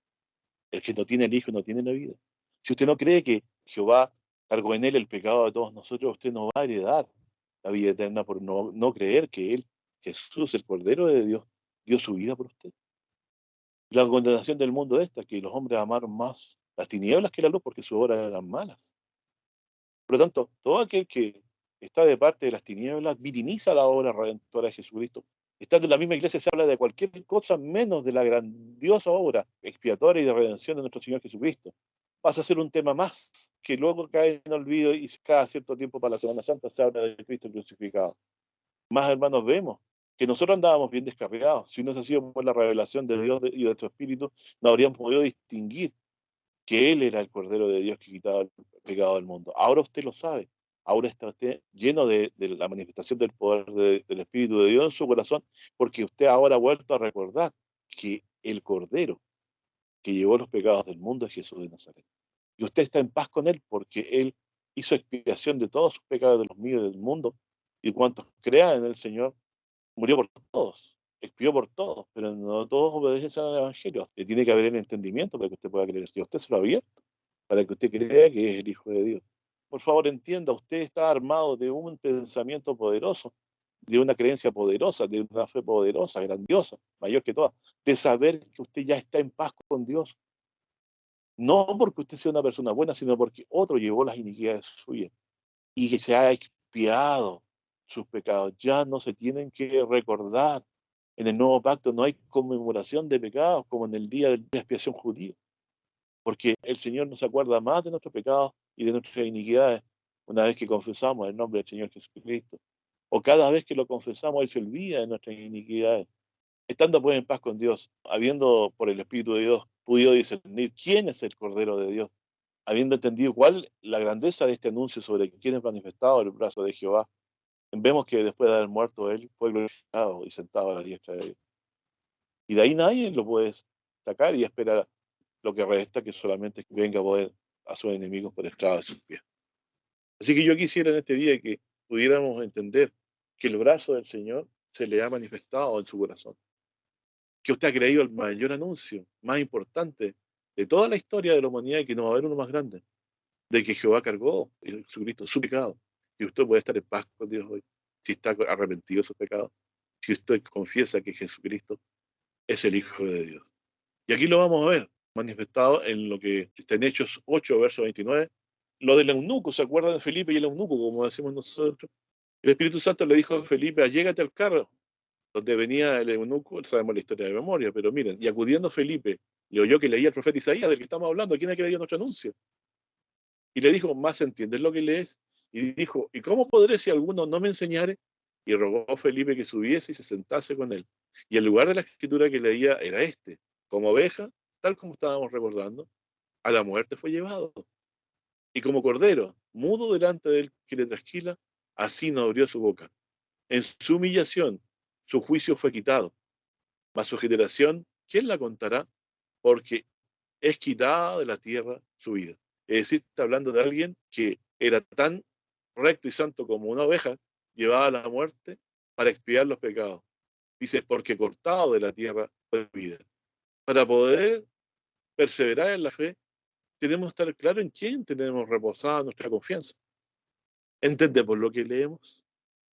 El que no tiene el Hijo no tiene la vida. Si usted no cree que Jehová cargó en él el pecado de todos nosotros, usted no va a heredar la vida eterna por no creer que él, Jesús, el Cordero de Dios, dio su vida por usted. La condenación del mundo es esta, que los hombres amaron más las tinieblas que la luz porque sus obras eran malas. Por lo tanto, todo aquel que está de parte de las tinieblas minimiza la obra redentora de Jesucristo. Estando en la misma iglesia se habla de cualquier cosa menos de la grandiosa obra expiatoria y de redención de nuestro Señor Jesucristo. Pasa a ser un tema más, que luego cae en olvido y cada cierto tiempo para la Semana Santa se habla de Cristo crucificado. Más hermanos vemos que nosotros andábamos bien descarriados. Si no se ha sido por la revelación de Dios y de su Espíritu, no habríamos podido distinguir que Él era el Cordero de Dios que quitaba el pecado del mundo. Ahora usted lo sabe. Ahora está usted lleno de la manifestación del poder del Espíritu de Dios en su corazón, porque usted ahora ha vuelto a recordar que el Cordero que llevó los pecados del mundo es Jesús de Nazaret. Y usted está en paz con Él porque Él hizo expiación de todos sus pecados, de los míos y del mundo. Y cuantos crean en el Señor, murió por todos, expió por todos, pero no todos obedecen al Evangelio. Le tiene que haber el entendimiento para que usted pueda creer. Si usted se lo ha abierto, para que usted crea que es el Hijo de Dios. Por favor, entienda, usted está armado de un pensamiento poderoso, de una creencia poderosa, de una fe poderosa, grandiosa, mayor que todas, de saber que usted ya está en paz con Dios. No porque usted sea una persona buena, sino porque otro llevó las iniquidades suyas y que se ha expiado sus pecados. Ya no se tienen que recordar. En el nuevo pacto no hay conmemoración de pecados como en el día de la expiación judía, porque el Señor nos acuerda más de nuestros pecados y de nuestras iniquidades una vez que confesamos el nombre del Señor Jesucristo. O cada vez que lo confesamos, Él se olvida de nuestras iniquidades. Estando pues en paz con Dios, habiendo por el Espíritu de Dios podido discernir quién es el Cordero de Dios, habiendo entendido cuál la grandeza de este anuncio sobre quién es manifestado el brazo de Jehová, vemos que después de haber muerto Él fue glorificado y sentado a la diestra de Dios. Y de ahí nadie lo puede sacar y esperar lo que resta, que solamente venga a poder a sus enemigos por esclavo de sus pies. Así que yo quisiera en este día que pudiéramos entender que el brazo del Señor se le ha manifestado en su corazón, que usted ha creído el mayor anuncio, más importante de toda la historia de la humanidad y que no va a haber uno más grande, de que Jehová cargó en Jesucristo su pecado y usted puede estar en paz con Dios hoy, si está arrepentido de sus pecados, si usted confiesa que Jesucristo es el Hijo de Dios. Y aquí lo vamos a ver manifestado en lo que está en Hechos 8, verso 29, lo del eunuco. ¿Se acuerdan de Felipe y el eunuco, como decimos nosotros? El Espíritu Santo le dijo a Felipe, allégate al carro donde venía el eunuco. Sabemos la historia de memoria, pero miren, y acudiendo Felipe, le oyó que leía el profeta Isaías, del que estamos hablando, ¿quién ha creído nuestro anuncio? Y le dijo, más entiendes lo que lees. Y dijo, ¿y cómo podré si alguno no me enseñare? Y rogó a Felipe que subiese y se sentase con él. Y el lugar de la escritura que leía era este: como oveja, tal como estábamos recordando, a la muerte fue llevado. Y como cordero, mudo delante del que le trasquila, así no abrió su boca. En su humillación, su juicio fue quitado. Mas su generación, ¿quién la contará? Porque es quitada de la tierra su vida. Es decir, está hablando de alguien que era tan recto y santo como una oveja, llevada a la muerte para expiar los pecados. Dice, porque cortado de la tierra fue vida. Para poder perseverar en la fe, tenemos que estar claro en quién tenemos reposada nuestra confianza. ¿Entendemos lo que leemos?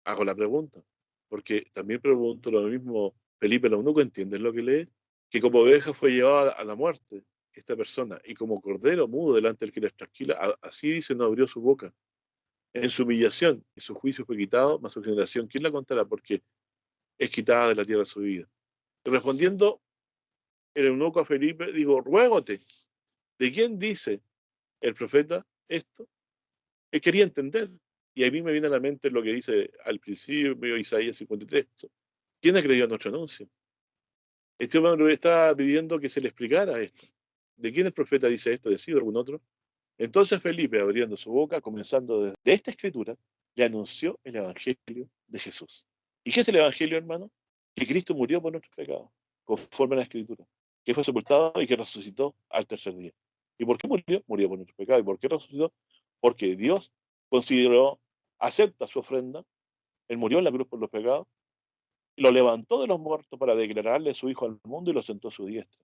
Hago la pregunta, porque también pregunto lo mismo. Felipe el eunuco, ¿entiendes lo que lee? Que como oveja fue llevada a la muerte esta persona, y como cordero mudo delante del que les trasquila, así dice, no abrió su boca. En su humillación y su juicio fue quitado, mas su generación, ¿quién la contará? Porque es quitada de la tierra su vida. Y respondiendo el eunuco a Felipe, digo, ruégote, ¿de quién dice el profeta esto? Él quería entender. Y a mí me viene a la mente lo que dice al principio Isaías 53. ¿Quién ha creído nuestro anuncio? Este hombre estaba pidiendo que se le explicara esto. ¿De quién el profeta dice esto? ¿De sí o algún otro? Entonces Felipe, abriendo su boca, comenzando desde esta escritura, le anunció el Evangelio de Jesús. ¿Y qué es el Evangelio, hermano? Que Cristo murió por nuestros pecados, conforme a la escritura, que fue sepultado y que resucitó al tercer día. ¿Y por qué murió? Murió por nuestros pecados. ¿Y por qué resucitó? Porque Dios consideró, acepta su ofrenda, Él murió en la cruz por los pecados, lo levantó de los muertos para declararle su Hijo al mundo y lo sentó a su diestra.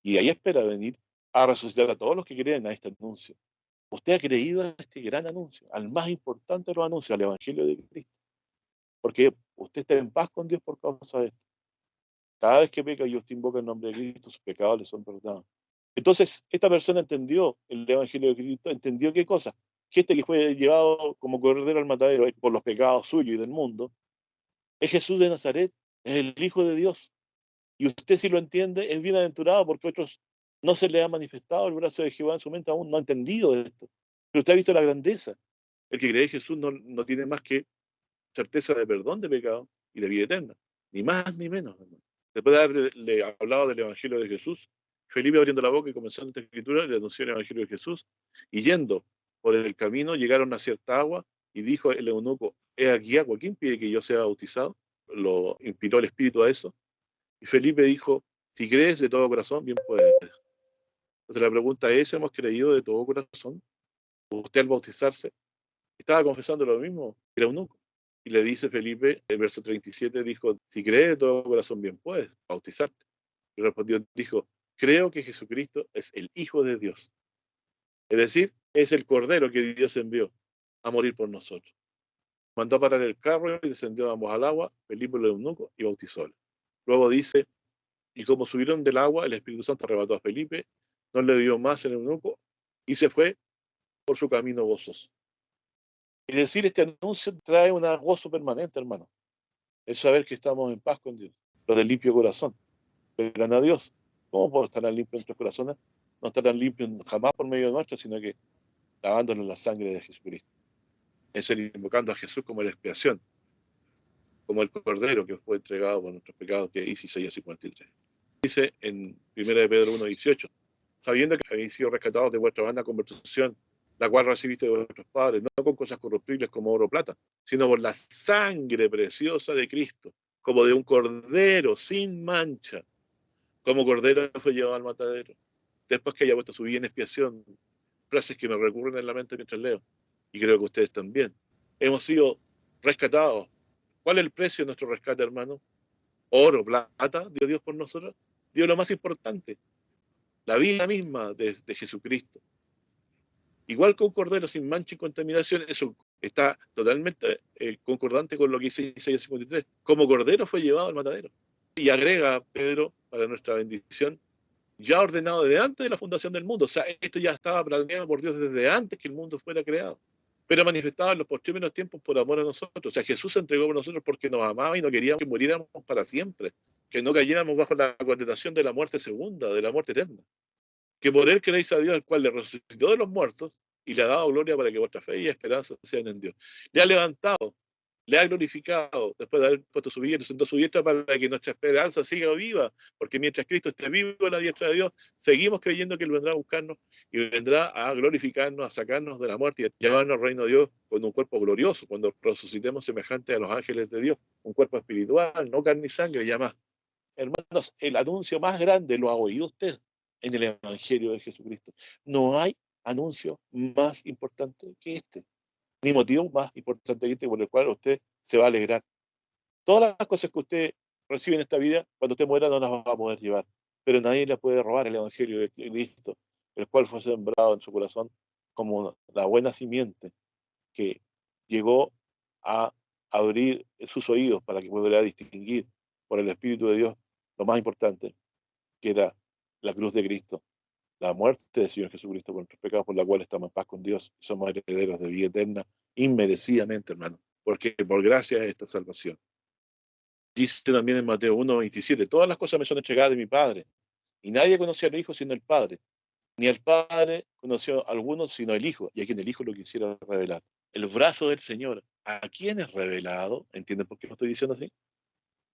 Y ahí espera venir a resucitar a todos los que creen a este anuncio. Usted ha creído a este gran anuncio, al más importante de los anuncios, al Evangelio de Cristo. Porque usted está en paz con Dios por causa de esto. Cada vez que peca y usted invoca el nombre de Cristo, sus pecados le son perdonados. Entonces, esta persona entendió el Evangelio de Cristo, entendió qué cosa, que este que fue llevado como cordero al matadero por los pecados suyos y del mundo, es Jesús de Nazaret, es el Hijo de Dios. Y usted, si lo entiende, es bienaventurado, porque otros no se le ha manifestado el brazo de Jehová en su mente, aún no ha entendido esto. Pero usted ha visto la grandeza. El que cree en Jesús no tiene más que certeza de perdón de pecado y de vida eterna. ni más ni menos, hermano. Después de haberle hablado del Evangelio de Jesús, Felipe abriendo la boca y comenzando esta escritura, le anunció el Evangelio de Jesús, y yendo por el camino llegaron a cierta agua, y dijo el eunuco, he aquí agua, ¿quién pide que yo sea bautizado? Lo inspiró el Espíritu a eso, y Felipe dijo, si crees de todo corazón, bien puedes. Entonces la pregunta es, ¿hemos creído de todo corazón? ¿Usted al bautizarse estaba confesando lo mismo que el eunuco? Y le dice Felipe, el verso 37, dijo, si crees de todo corazón, bien puedes bautizarte. Y respondió, dijo, creo que Jesucristo es el Hijo de Dios. Es decir, es el Cordero que Dios envió a morir por nosotros. Mandó a parar el carro y descendió ambos al agua, Felipe el eunuco, y bautizóle. Luego dice, y como subieron del agua, el Espíritu Santo arrebató a Felipe, no le dio más el eunuco, y se fue por su camino gozoso. Y decir este anuncio trae un gozo permanente, hermano. El saber que estamos en paz con Dios. Los de limpio corazón. Verán a Dios. ¿Cómo podemos estar limpios nuestros corazones? No estarán limpios jamás por medio de nuestro, sino que lavándonos en la sangre de Jesucristo. Es el invocando a Jesús como la expiación, como el Cordero que fue entregado por nuestros pecados, que dice Isaías 53. Dice en 1 de Pedro 1:18, sabiendo que habéis sido rescatados de vuestra vana conversación, la cual recibiste de vuestros padres, no con cosas corruptibles como oro o plata, sino por la sangre preciosa de Cristo, como de un cordero sin mancha, como cordero fue llevado al matadero, después que haya puesto su vida en expiación, frases que me recurren en la mente mientras leo, y creo que ustedes también. Hemos sido rescatados. ¿Cuál es el precio de nuestro rescate, hermano? Oro, plata, dio Dios por nosotros. Dio lo más importante, la vida misma de Jesucristo. Igual que un cordero sin mancha y contaminación, eso está totalmente concordante con lo que dice Isaías 53. Como cordero fue llevado al matadero. Y agrega Pedro, para nuestra bendición, ya ordenado desde antes de la fundación del mundo. O sea, esto ya estaba planeado por Dios desde antes que el mundo fuera creado. Pero manifestado en los postreros tiempos por amor a nosotros. O sea, Jesús se entregó por nosotros porque nos amaba y no queríamos que muriéramos para siempre. Que no cayéramos bajo la condenación de la muerte segunda, de la muerte eterna. Que por él creéis a Dios, el cual le resucitó de los muertos y le ha dado gloria para que vuestra fe y esperanza sean en Dios. Le ha levantado, le ha glorificado, después de haber puesto su vientre, sentó su diestra para que nuestra esperanza siga viva, porque mientras Cristo esté vivo a la diestra de Dios, seguimos creyendo que Él vendrá a buscarnos y vendrá a glorificarnos, a sacarnos de la muerte y a llevarnos al reino de Dios con un cuerpo glorioso, cuando resucitemos semejante a los ángeles de Dios, un cuerpo espiritual, no carne y sangre, ya más. Hermanos, el anuncio más grande lo ha oído usted en el Evangelio de Jesucristo. No hay anuncio más importante que este, ni motivo más importante que este por el cual usted se va a alegrar. Todas las cosas que usted recibe en esta vida, cuando usted muera, no las va a poder llevar. Pero nadie le puede robar el Evangelio de Cristo, el cual fue sembrado en su corazón como la buena simiente que llegó a abrir sus oídos para que pudiera distinguir por el Espíritu de Dios lo más importante, que era la cruz de Cristo, la muerte del Señor Jesucristo por nuestros pecados, por la cual estamos en paz con Dios y somos herederos de vida eterna, inmerecidamente, hermano, porque por gracia es esta salvación. Dice también en Mateo 1:27, todas las cosas me son entregadas de mi Padre, y nadie conoció al Hijo sino el Padre, ni el Padre conoció a alguno sino el Hijo, y a quien el Hijo lo quisiera revelar. El brazo del Señor, ¿a quién es revelado? ¿Entienden por qué lo estoy diciendo así?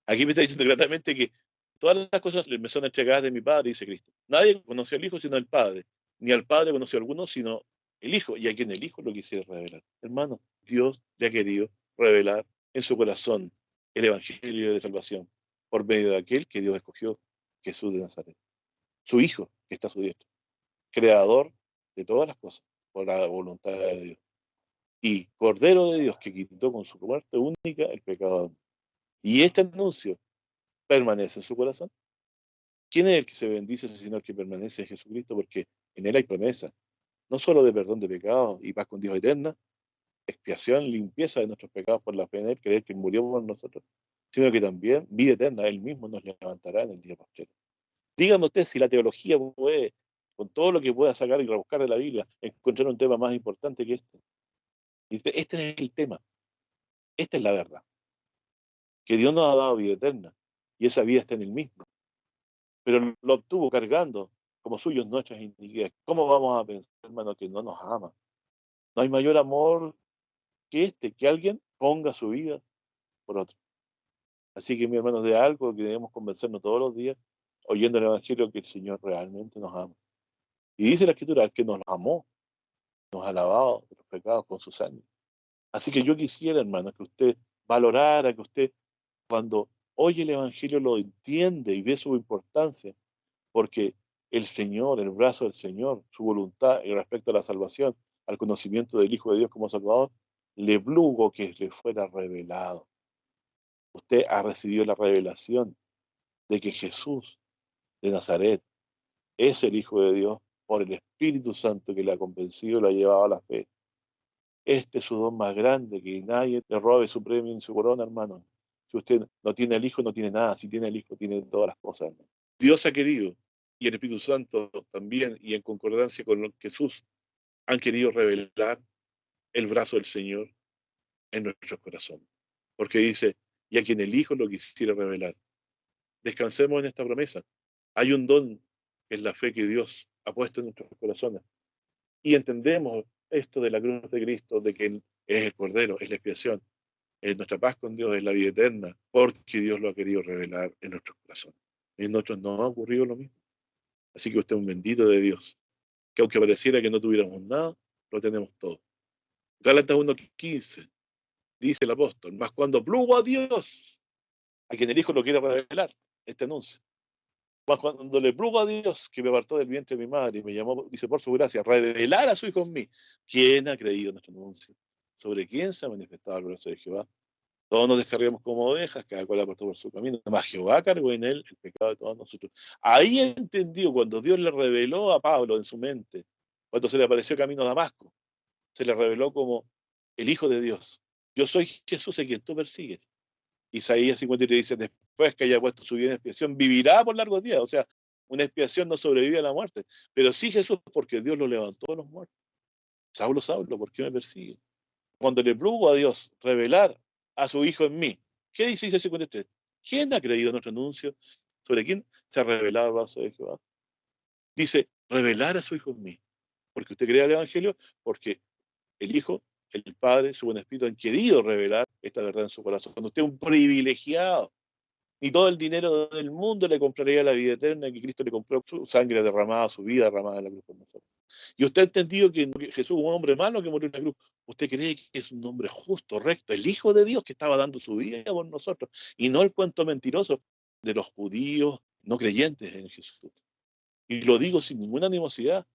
Aquí me está diciendo claramente que todas las cosas me son entregadas de mi Padre, dice Cristo. Nadie conoció al Hijo sino el Padre, ni al Padre conoció a alguno sino el Hijo, y a quien el Hijo lo quisiera revelar. Hermano, Dios le ha querido revelar en su corazón el Evangelio de salvación por medio de aquel que Dios escogió, Jesús de Nazaret, su Hijo, que está a su diestra, creador de todas las cosas, por la voluntad de Dios, y Cordero de Dios que quitó con su muerte única el pecado. Y este anuncio permanece en su corazón. ¿Quién es el que se bendice, sino el que permanece en Jesucristo? Porque en él hay promesa, no solo de perdón de pecados y paz con Dios eterna, expiación, limpieza de nuestros pecados por la fe en él, creer que murió por nosotros, sino que también vida eterna, él mismo nos levantará en el día postrero. Dígame usted si la teología puede, con todo lo que pueda sacar y rebuscar de la Biblia, encontrar un tema más importante que este. Y este es el tema, esta es la verdad, que Dios nos ha dado vida eterna y esa vida está en él mismo, pero lo obtuvo cargando como suyos nuestras iniquidades. ¿Cómo vamos a pensar, hermano, que no nos ama? No hay mayor amor que este, que alguien ponga su vida por otro. Así que, mi hermanos, de algo que debemos convencernos todos los días, oyendo el Evangelio, que el Señor realmente nos ama. Y dice la Escritura, el que nos amó, nos ha lavado de los pecados con su sangre. Así que yo quisiera, hermano, que usted valorara, que usted cuando oye el Evangelio lo entiende y ve su importancia, porque el Señor, el brazo del Señor, su voluntad y respecto a la salvación, al conocimiento del Hijo de Dios como Salvador, le plugo que le fuera revelado. Usted ha recibido la revelación de que Jesús de Nazaret es el Hijo de Dios por el Espíritu Santo que le ha convencido y lo ha llevado a la fe. Este es su don más grande, que nadie le robe su premio ni su corona, hermano. Si usted no tiene al Hijo, no tiene nada. Si tiene al Hijo, tiene todas las cosas, hermano. Dios ha querido, y el Espíritu Santo también, y en concordancia con lo que Jesús, han querido revelar el brazo del Señor en nuestros corazones. Porque dice, y a quien el Hijo lo quisiera revelar. Descansemos en esta promesa. Hay un don, que es la fe que Dios ha puesto en nuestros corazones. Y entendemos esto de la cruz de Cristo, de que Él es el Cordero, es la expiación, es nuestra paz con Dios, es la vida eterna, porque Dios lo ha querido revelar en nuestros corazones. En nosotros no ha ocurrido lo mismo. Así que usted es un bendito de Dios, que aunque pareciera que no tuviéramos nada, lo tenemos todo. Gálatas 1:15, dice el apóstol, mas cuando plugo a Dios, a quien el Hijo lo quiere revelar, este anuncio. Mas cuando le plugo a Dios, que me apartó del vientre de mi madre y me llamó, dice, por su gracia, revelar a su Hijo en mí. ¿Quién ha creído en nuestro anuncio? ¿Sobre quién se ha manifestado el brazo de Jehová? Todos nos descargamos como ovejas, cada cual apartó por su camino. Mas Jehová cargó en él el pecado de todos nosotros. Ahí entendió, cuando Dios le reveló a Pablo en su mente, cuando se le apareció camino a Damasco, se le reveló como el Hijo de Dios. Yo soy Jesús a quien tú persigues. Isaías 53 dice, después que haya puesto su vida en expiación, vivirá por largos días. O sea, una expiación no sobrevive a la muerte, pero sí Jesús, porque Dios lo levantó de los muertos. Saulo, Saulo, ¿por qué me persigue? Cuando le plugo a Dios revelar a su Hijo en mí, ¿qué dice Isaías 53? ¿Quién ha creído nuestro anuncio? ¿Sobre quién se ha revelado el brazo de Jehová? Dice, revelar a su Hijo en mí. Porque usted crea el Evangelio, porque el Hijo, el Padre, su buen Espíritu han querido revelar esta verdad en su corazón. Cuando usted es un privilegiado, ni todo el dinero del mundo le compraría la vida eterna que Cristo le compró, su sangre derramada, su vida derramada en la cruz por nosotros. Y usted ha entendido que Jesús, un hombre malo que murió en la cruz, usted cree que es un hombre justo, recto, el Hijo de Dios que estaba dando su vida por nosotros, y no el cuento mentiroso de los judíos no creyentes en Jesús. Y lo digo sin ninguna animosidad,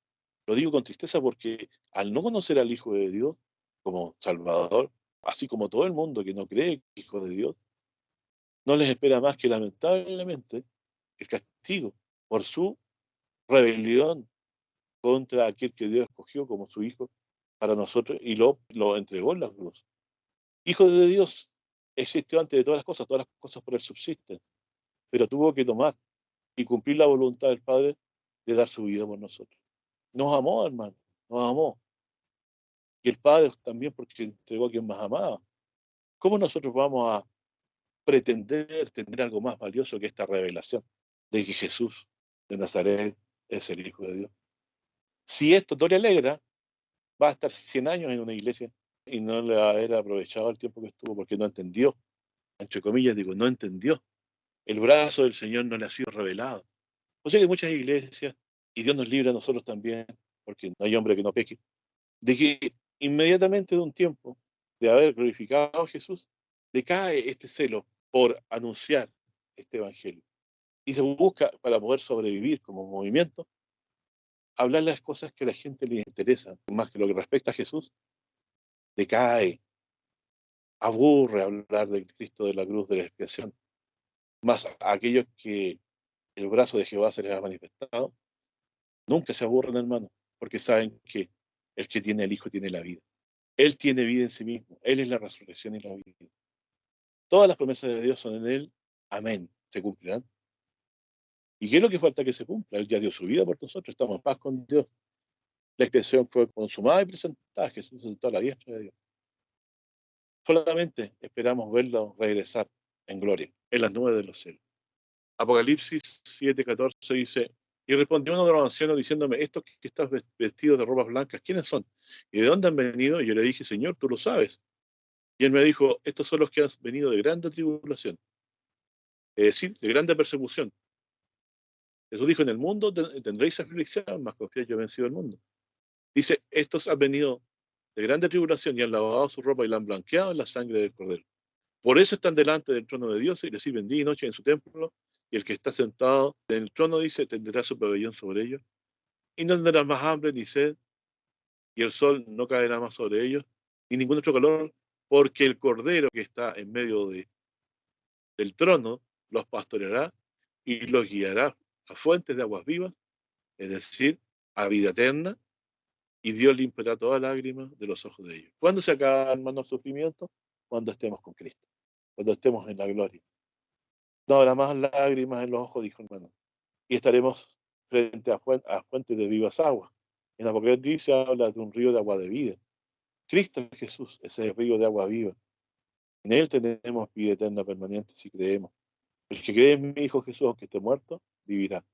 lo digo con tristeza porque al no conocer al Hijo de Dios como Salvador, así como todo el mundo que no cree que es Hijo de Dios, no les espera más que lamentablemente el castigo por su rebelión contra aquel que Dios escogió como su Hijo para nosotros y lo entregó en la cruz. Hijo de Dios existió antes de todas las cosas por él subsisten, pero tuvo que tomar y cumplir la voluntad del Padre de dar su vida por nosotros. Nos amó, hermano, nos amó. Y el Padre también porque entregó a quien más amaba. ¿Cómo nosotros vamos a pretender tener algo más valioso que esta revelación de que Jesús de Nazaret es el Hijo de Dios? Si esto no le alegra, va a estar 100 años en una iglesia y no le va a haber aprovechado el tiempo que estuvo porque no entendió, entre comillas digo, no entendió. El brazo del Señor no le ha sido revelado. O sea que muchas iglesias, y Dios nos libre a nosotros también, porque no hay hombre que no peque, de que inmediatamente de un tiempo de haber glorificado a Jesús, decae este celo por anunciar este evangelio. Y se busca, para poder sobrevivir como movimiento, hablar las cosas que a la gente le interesan, más que lo que respecta a Jesús, decae, aburre hablar del Cristo de la cruz de la expiación, más a aquellos que el brazo de Jehová se les ha manifestado, nunca se aburren, hermano, porque saben que el que tiene el Hijo tiene la vida. Él tiene vida en sí mismo, Él es la resurrección y la vida. Todas las promesas de Dios son en Él, amén, se cumplirán. ¿Y qué es lo que falta que se cumpla? Él ya dio su vida por nosotros, estamos en paz con Dios. La expiación fue consumada y presentada, Jesús se sentó a la diestra de Dios. Solamente esperamos verlo regresar en gloria, en las nubes de los cielos. Apocalipsis 7:14 dice, y respondió uno de los ancianos diciéndome, estos que están vestidos de ropas blancas, ¿quiénes son? ¿Y de dónde han venido? Y yo le dije, Señor, tú lo sabes. Y él me dijo, estos son los que han venido de grande tribulación es decir, de grande persecución. Jesús dijo, en el mundo tendréis aflicción, mas confiad, yo he vencido el mundo. Dice, estos han venido de grande tribulación y han lavado su ropa y la han blanqueado en la sangre del Cordero. Por eso están delante del trono de Dios y le sirven día y noche en su templo, y el que está sentado en el trono, dice, tendrá su pabellón sobre ellos, y no tendrán más hambre ni sed, y el sol no caerá más sobre ellos, ni ningún otro calor, porque el Cordero que está en medio del trono los pastoreará y los guiará a fuentes de aguas vivas, es decir, a vida eterna, y Dios limpiará toda lágrima de los ojos de ellos. ¿Cuándo se acaban, hermanos, los sufrimientos? Cuando estemos con Cristo, cuando estemos en la gloria. No habrá más lágrimas en los ojos, dijo el hermano, y estaremos frente a fuentes de vivas aguas. En Apocalipsis habla de un río de agua de vida. Cristo Jesús es el río de agua viva. En Él tenemos vida eterna permanente si creemos. El que cree en mi Hijo Jesús, aunque esté muerto, vivirá.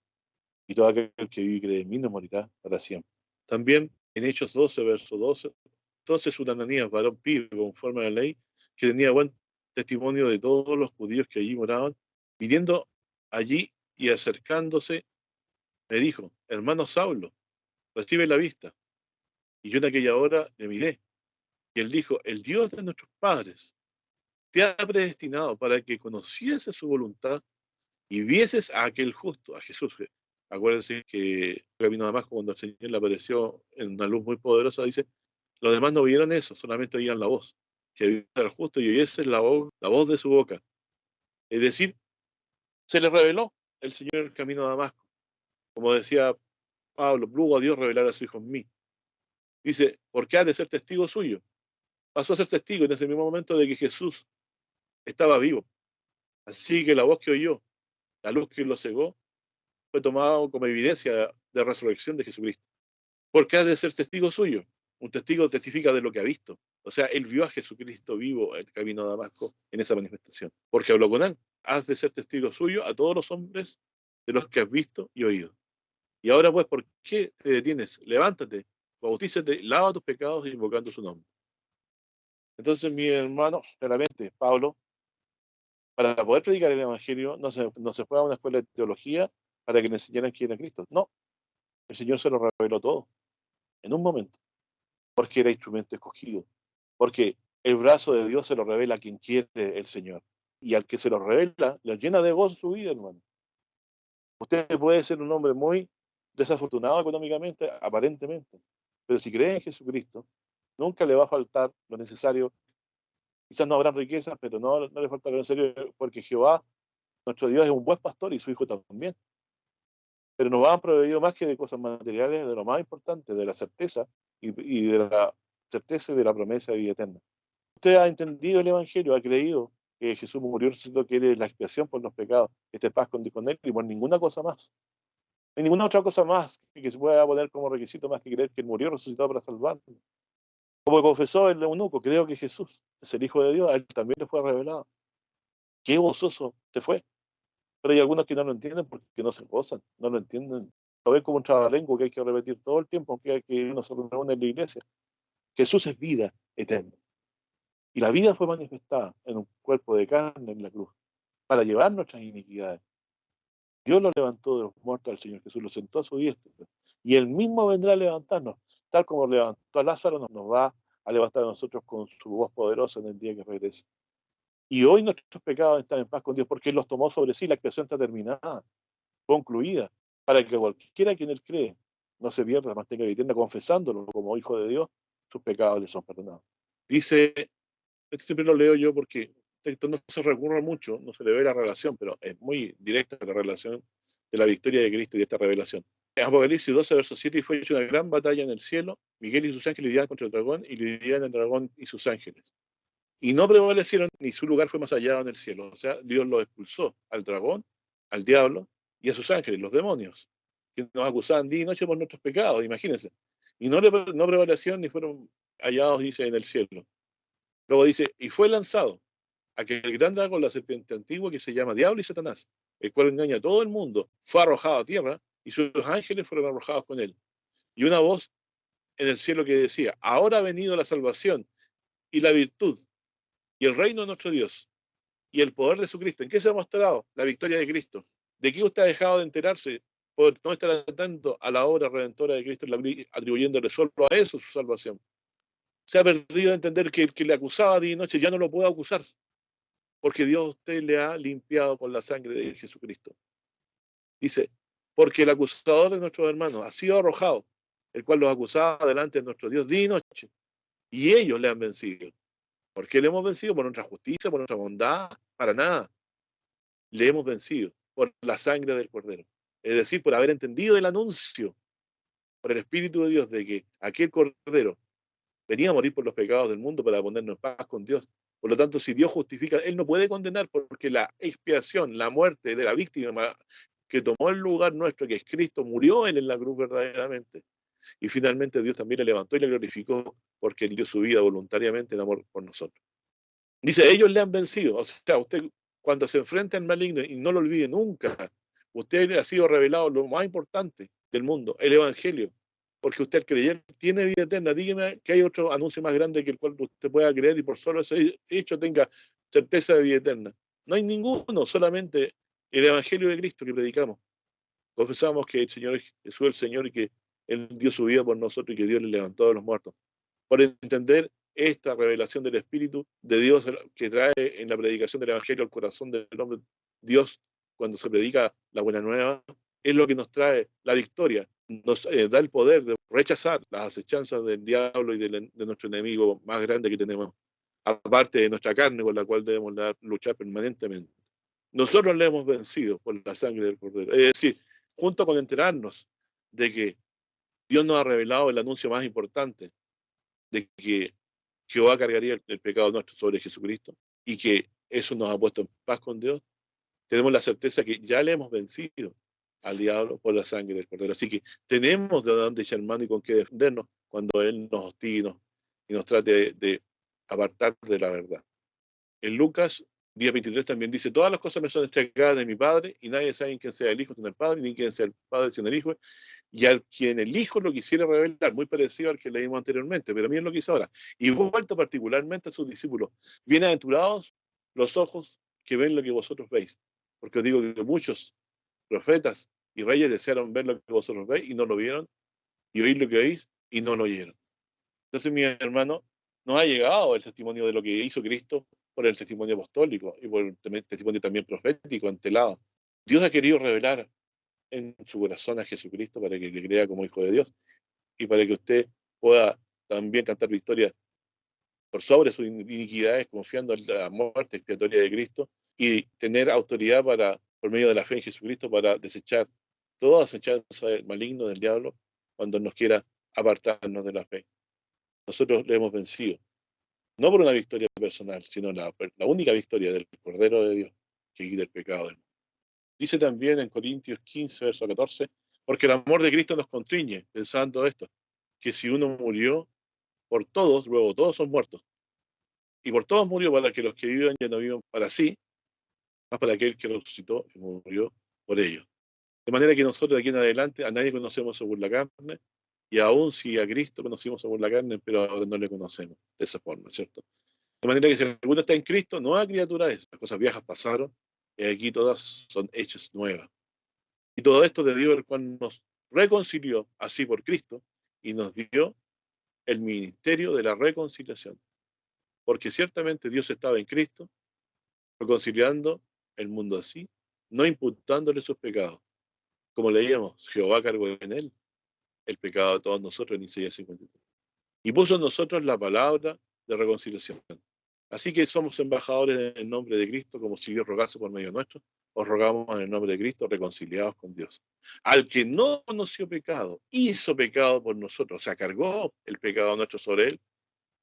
Y todo aquel que vive y cree en mí no morirá para siempre. También en Hechos 12, verso 12, entonces un Ananías, varón pío, conforme a la ley, que tenía buen testimonio de todos los judíos que allí moraban, viniendo allí y acercándose, me dijo, hermano Saulo, recibe la vista. Y yo en aquella hora le miré. Y él dijo, el Dios de nuestros padres te ha predestinado para que conocieses su voluntad y vieses a aquel justo, a Jesús. Acuérdense que camino a Damasco, cuando el Señor le apareció en una luz muy poderosa, dice, los demás no vieron eso, solamente oían la voz, que era justo y oyese la voz de su boca. Es decir, se le reveló el Señor el camino a Damasco. Como decía Pablo, plugo a Dios revelar a su Hijo en mí. Dice, porque ha de ser testigo suyo. Pasó a ser testigo en ese mismo momento de que Jesús estaba vivo. Así que la voz que oyó, la luz que lo cegó, fue tomada como evidencia de resurrección de Jesucristo. Porque ha de ser testigo suyo. Un testigo testifica de lo que ha visto. O sea, él vio a Jesucristo vivo el camino a Damasco en esa manifestación. Porque habló con él. Has de ser testigo suyo a todos los hombres de los que has visto y oído. Y ahora pues, ¿por qué te detienes? Levántate, bautízate, lava tus pecados invocando su nombre. Entonces, mi hermano, claramente, Pablo, para poder predicar el Evangelio, no se fue a una escuela de teología para que le enseñaran quién era Cristo. No, el Señor se lo reveló todo, en un momento, porque era instrumento escogido, porque el brazo de Dios se lo revela a quien quiere el Señor. Y al que se lo revela, le llena de gozo su vida, hermano. Usted puede ser un hombre muy desafortunado económicamente, aparentemente, pero si cree en Jesucristo, nunca le va a faltar lo necesario. Quizás no habrán riquezas, pero no le faltará lo necesario, porque Jehová, nuestro Dios, es un buen pastor y su Hijo también. Pero nos han proveído más que de cosas materiales, de lo más importante, de la certeza y de la certeza de la promesa de vida eterna. Usted ha entendido el Evangelio, ha creído que Jesús murió, resucitó, que Él es la expiación por los pecados, que esté paz con Él y por ninguna cosa más. No hay ninguna otra cosa más que se pueda poner como requisito más que creer que Él murió resucitado para salvarnos. Como confesó el eunuco, creo que Jesús es el Hijo de Dios, a Él también le fue revelado. Qué gozoso se fue. Pero hay algunos que no lo entienden porque no se gozan, no lo entienden. Lo ven como un trabalengua que hay que repetir todo el tiempo, que hay que uno se reúne en la iglesia. Jesús es vida eterna. Y la vida fue manifestada en un cuerpo de carne en la cruz para llevar nuestras iniquidades. Dios lo levantó de los muertos al Señor Jesús, lo sentó a su diestra. Y Él mismo vendrá a levantarnos, tal como levantó a Lázaro, nos va a levantar a nosotros con su voz poderosa en el día que regrese. Y hoy nuestros pecados están en paz con Dios porque Él los tomó sobre sí, la creación está terminada, concluida, para que cualquiera que en Él cree no se pierda, mantenga vida eterna, confesándolo como hijo de Dios, sus pecados le son perdonados. Dice, esto siempre lo leo yo porque esto no se recurre mucho, no se le ve la relación, pero es muy directa la relación de la victoria de Cristo y de esta revelación. En Apocalipsis 12, verso 7, y fue hecha una gran batalla en el cielo, Miguel y sus ángeles lidiaban contra el dragón y lidiaban el dragón y sus ángeles. Y no prevalecieron, ni su lugar fue más allá en el cielo. O sea, Dios los expulsó al dragón, al diablo y a sus ángeles, los demonios, que nos acusaban día y noche por nuestros pecados, imagínense. Y no prevalecieron ni fueron hallados, dice, en el cielo. Luego dice, y fue lanzado aquel gran dragón, la serpiente antigua, que se llama Diablo y Satanás, el cual engaña a todo el mundo, fue arrojado a tierra y sus ángeles fueron arrojados con él. Y una voz en el cielo que decía, ahora ha venido la salvación y la virtud y el reino de nuestro Dios y el poder de su Cristo. ¿En qué se ha mostrado la victoria de Cristo? ¿De qué usted ha dejado de enterarse por no estar atento a la obra redentora de Cristo, atribuyéndole solo a eso su salvación? Se ha perdido de entender que el que le acusaba día y noche ya no lo puede acusar, porque Dios a usted le ha limpiado con la sangre de Jesucristo. Dice, porque el acusador de nuestros hermanos ha sido arrojado, el cual los acusaba delante de nuestro Dios día y noche, y ellos le han vencido. ¿Por qué le hemos vencido? ¿Por nuestra justicia, por nuestra bondad? Para nada. Le hemos vencido por la sangre del Cordero. Es decir, por haber entendido el anuncio por el Espíritu de Dios de que aquel Cordero venía a morir por los pecados del mundo para ponernos en paz con Dios. Por lo tanto, si Dios justifica, Él no puede condenar porque la expiación, la muerte de la víctima que tomó el lugar nuestro, que es Cristo, murió Él en la cruz verdaderamente. Y finalmente Dios también le levantó y le glorificó porque Él dio su vida voluntariamente en amor por nosotros. Dice, ellos le han vencido. O sea, usted cuando se enfrenta al maligno, y no lo olvide nunca, usted le ha sido revelado lo más importante del mundo, el Evangelio. Porque usted, el creyente, tiene vida eterna. Dígame que hay otro anuncio más grande que el cual usted pueda creer y por solo ese hecho tenga certeza de vida eterna. No hay ninguno, solamente el Evangelio de Cristo que predicamos. Confesamos que el Señor es Jesús el Señor y que Él dio su vida por nosotros y que Dios le levantó de los muertos. Por entender esta revelación del Espíritu de Dios que trae en la predicación del Evangelio al corazón del hombre, Dios, cuando se predica la buena nueva, es lo que nos trae la victoria, nos da el poder de rechazar las acechanzas del diablo y de nuestro enemigo más grande que tenemos, aparte de nuestra carne con la cual debemos luchar permanentemente. Nosotros le hemos vencido por la sangre del Cordero. Es decir, junto con enterarnos de que Dios nos ha revelado el anuncio más importante, de que Jehová cargaría el pecado nuestro sobre Jesucristo y que eso nos ha puesto en paz con Dios, tenemos la certeza que ya le hemos vencido al diablo por la sangre del Cordero. Así que tenemos de dónde echar mano y con qué defendernos cuando Él nos hostigue y nos trate de apartar de la verdad. En Lucas 10:23 también dice, todas las cosas me son entregadas de mi Padre y nadie sabe quién sea el Hijo sino el Padre, ni quién sea el Padre sino el Hijo, y al quien el Hijo lo quisiera revelar, muy parecido al que leímos anteriormente, pero miren lo que hizo ahora, y vuelto particularmente a sus discípulos, bienaventurados los ojos que ven lo que vosotros veis, porque os digo que muchos profetas y reyes desearon ver lo que vosotros veis y no lo vieron, y oír lo que oís y no lo oyeron. Entonces, mi hermano, nos ha llegado el testimonio de lo que hizo Cristo por el testimonio apostólico y por el testimonio también profético antelado. Dios ha querido revelar en su corazón a Jesucristo para que le crea como hijo de Dios y para que usted pueda también cantar victoria por sobre sus iniquidades, confiando en la muerte expiatoria de Cristo y tener autoridad para, por medio de la fe en Jesucristo, para desechar toda acechanza del maligno del diablo cuando nos quiera apartarnos de la fe. Nosotros le hemos vencido, no por una victoria personal, sino la única victoria del Cordero de Dios que quita el pecado del mundo. Dice también en Corintios 15, verso 14, porque el amor de Cristo nos constriñe, pensando esto, que si uno murió por todos, luego todos son muertos. Y por todos murió para que los que viven ya no vivan para sí, más para aquel que resucitó y murió por ellos. De manera que nosotros de aquí en adelante a nadie conocemos según la carne, y aún si a Cristo conocimos según la carne, pero ahora no le conocemos de esa forma, ¿cierto? De manera que si alguno está en Cristo, nueva criatura es. Las cosas viejas pasaron y aquí todas son hechas nuevas. Y todo esto de Dios, el cual nos reconcilió así por Cristo y nos dio el ministerio de la reconciliación. Porque ciertamente Dios estaba en Cristo, reconciliando el mundo así, no imputándole sus pecados. Como leíamos, Jehová cargó en él el pecado de todos nosotros en Isaías 53. Y puso en nosotros la palabra de reconciliación. Así que somos embajadores en el nombre de Cristo, como si Dios rogase por medio nuestro, os rogamos en el nombre de Cristo, reconciliados con Dios. Al que no conoció pecado, hizo pecado por nosotros, o sea, cargó el pecado nuestro sobre él.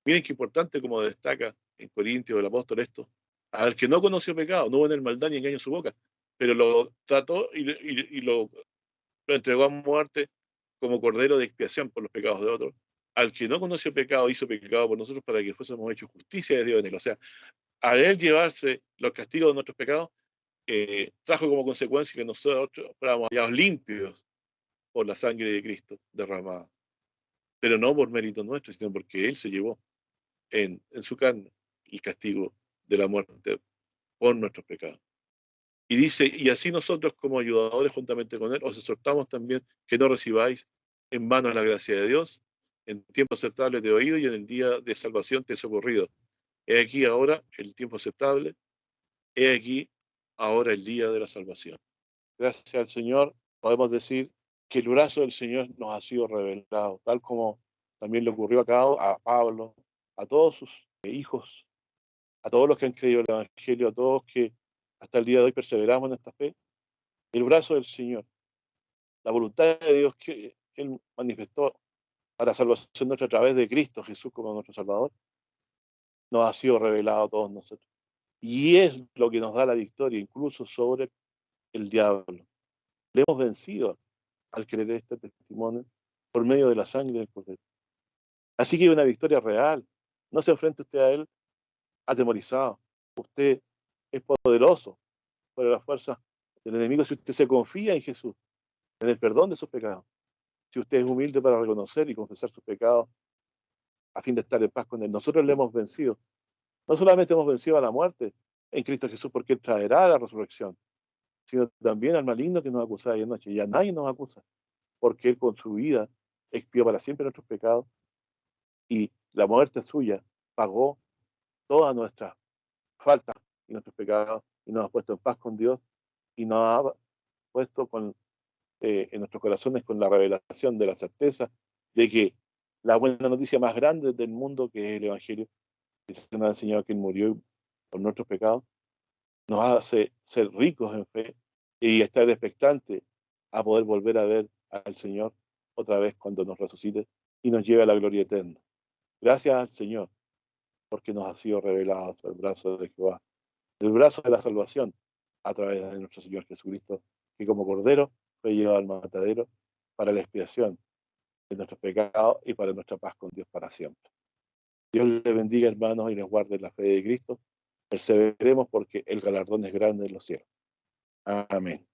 Miren qué importante como destaca en Corintios el apóstol esto. Al que no conoció pecado, no hubo en el maldad ni engaño en su boca, pero lo trató y lo entregó a muerte como cordero de expiación por los pecados de otros. Al que no conoció pecado, hizo pecado por nosotros para que fuésemos hechos justicia de Dios en él. O sea, al él llevarse los castigos de nuestros pecados, trajo como consecuencia que nosotros fuéramos hallados limpios por la sangre de Cristo derramada. Pero no por mérito nuestro, sino porque Él se llevó en su carne el castigo de la muerte por nuestros pecados. Y dice, y así nosotros como ayudadores juntamente con Él, os exhortamos también que no recibáis en vano la gracia de Dios, en tiempo aceptable te he oído y en el día de salvación te he socorrido. He aquí ahora el tiempo aceptable, he aquí ahora el día de la salvación. Gracias al Señor podemos decir que el brazo del Señor nos ha sido revelado, tal como también le ocurrió a Pablo, a todos sus hijos, a todos los que han creído el Evangelio, a todos que hasta el día de hoy perseveramos en esta fe. El brazo del Señor, la voluntad de Dios que Él manifestó para salvación nuestra a través de Cristo Jesús como nuestro Salvador, nos ha sido revelado a todos nosotros. Y es lo que nos da la victoria, incluso sobre el diablo. Le hemos vencido al creer este testimonio por medio de la sangre del Cordero. Así que es una victoria real. No se enfrente usted a él atemorizado. Usted es poderoso para la fuerza del enemigo si usted se confía en Jesús, en el perdón de sus pecados. Si usted es humilde para reconocer y confesar sus pecados a fin de estar en paz con él. Nosotros le hemos vencido. No solamente hemos vencido a la muerte en Cristo Jesús porque Él traerá la resurrección, sino también al maligno que nos acusaba de noche. Y a nadie nos acusa, porque Él con su vida expió para siempre nuestros pecados y la muerte suya pagó todas nuestras faltas y nuestros pecados y nos ha puesto en paz con Dios y nos ha puesto en nuestros corazones con la revelación de la certeza de que la buena noticia más grande del mundo, que es el Evangelio, que se nos ha enseñado que Él murió por nuestros pecados, nos hace ser ricos en fe y estar expectantes a poder volver a ver al Señor otra vez cuando nos resucite y nos lleve a la gloria eterna. Gracias al Señor, porque nos ha sido revelado el brazo de Jehová, el brazo de la salvación a través de nuestro Señor Jesucristo, que como Cordero fue llevado al matadero para la expiación de nuestros pecados y para nuestra paz con Dios para siempre. Dios les bendiga, hermanos, y les guarde la fe de Cristo. Perseveremos porque el galardón es grande en los cielos. Amén.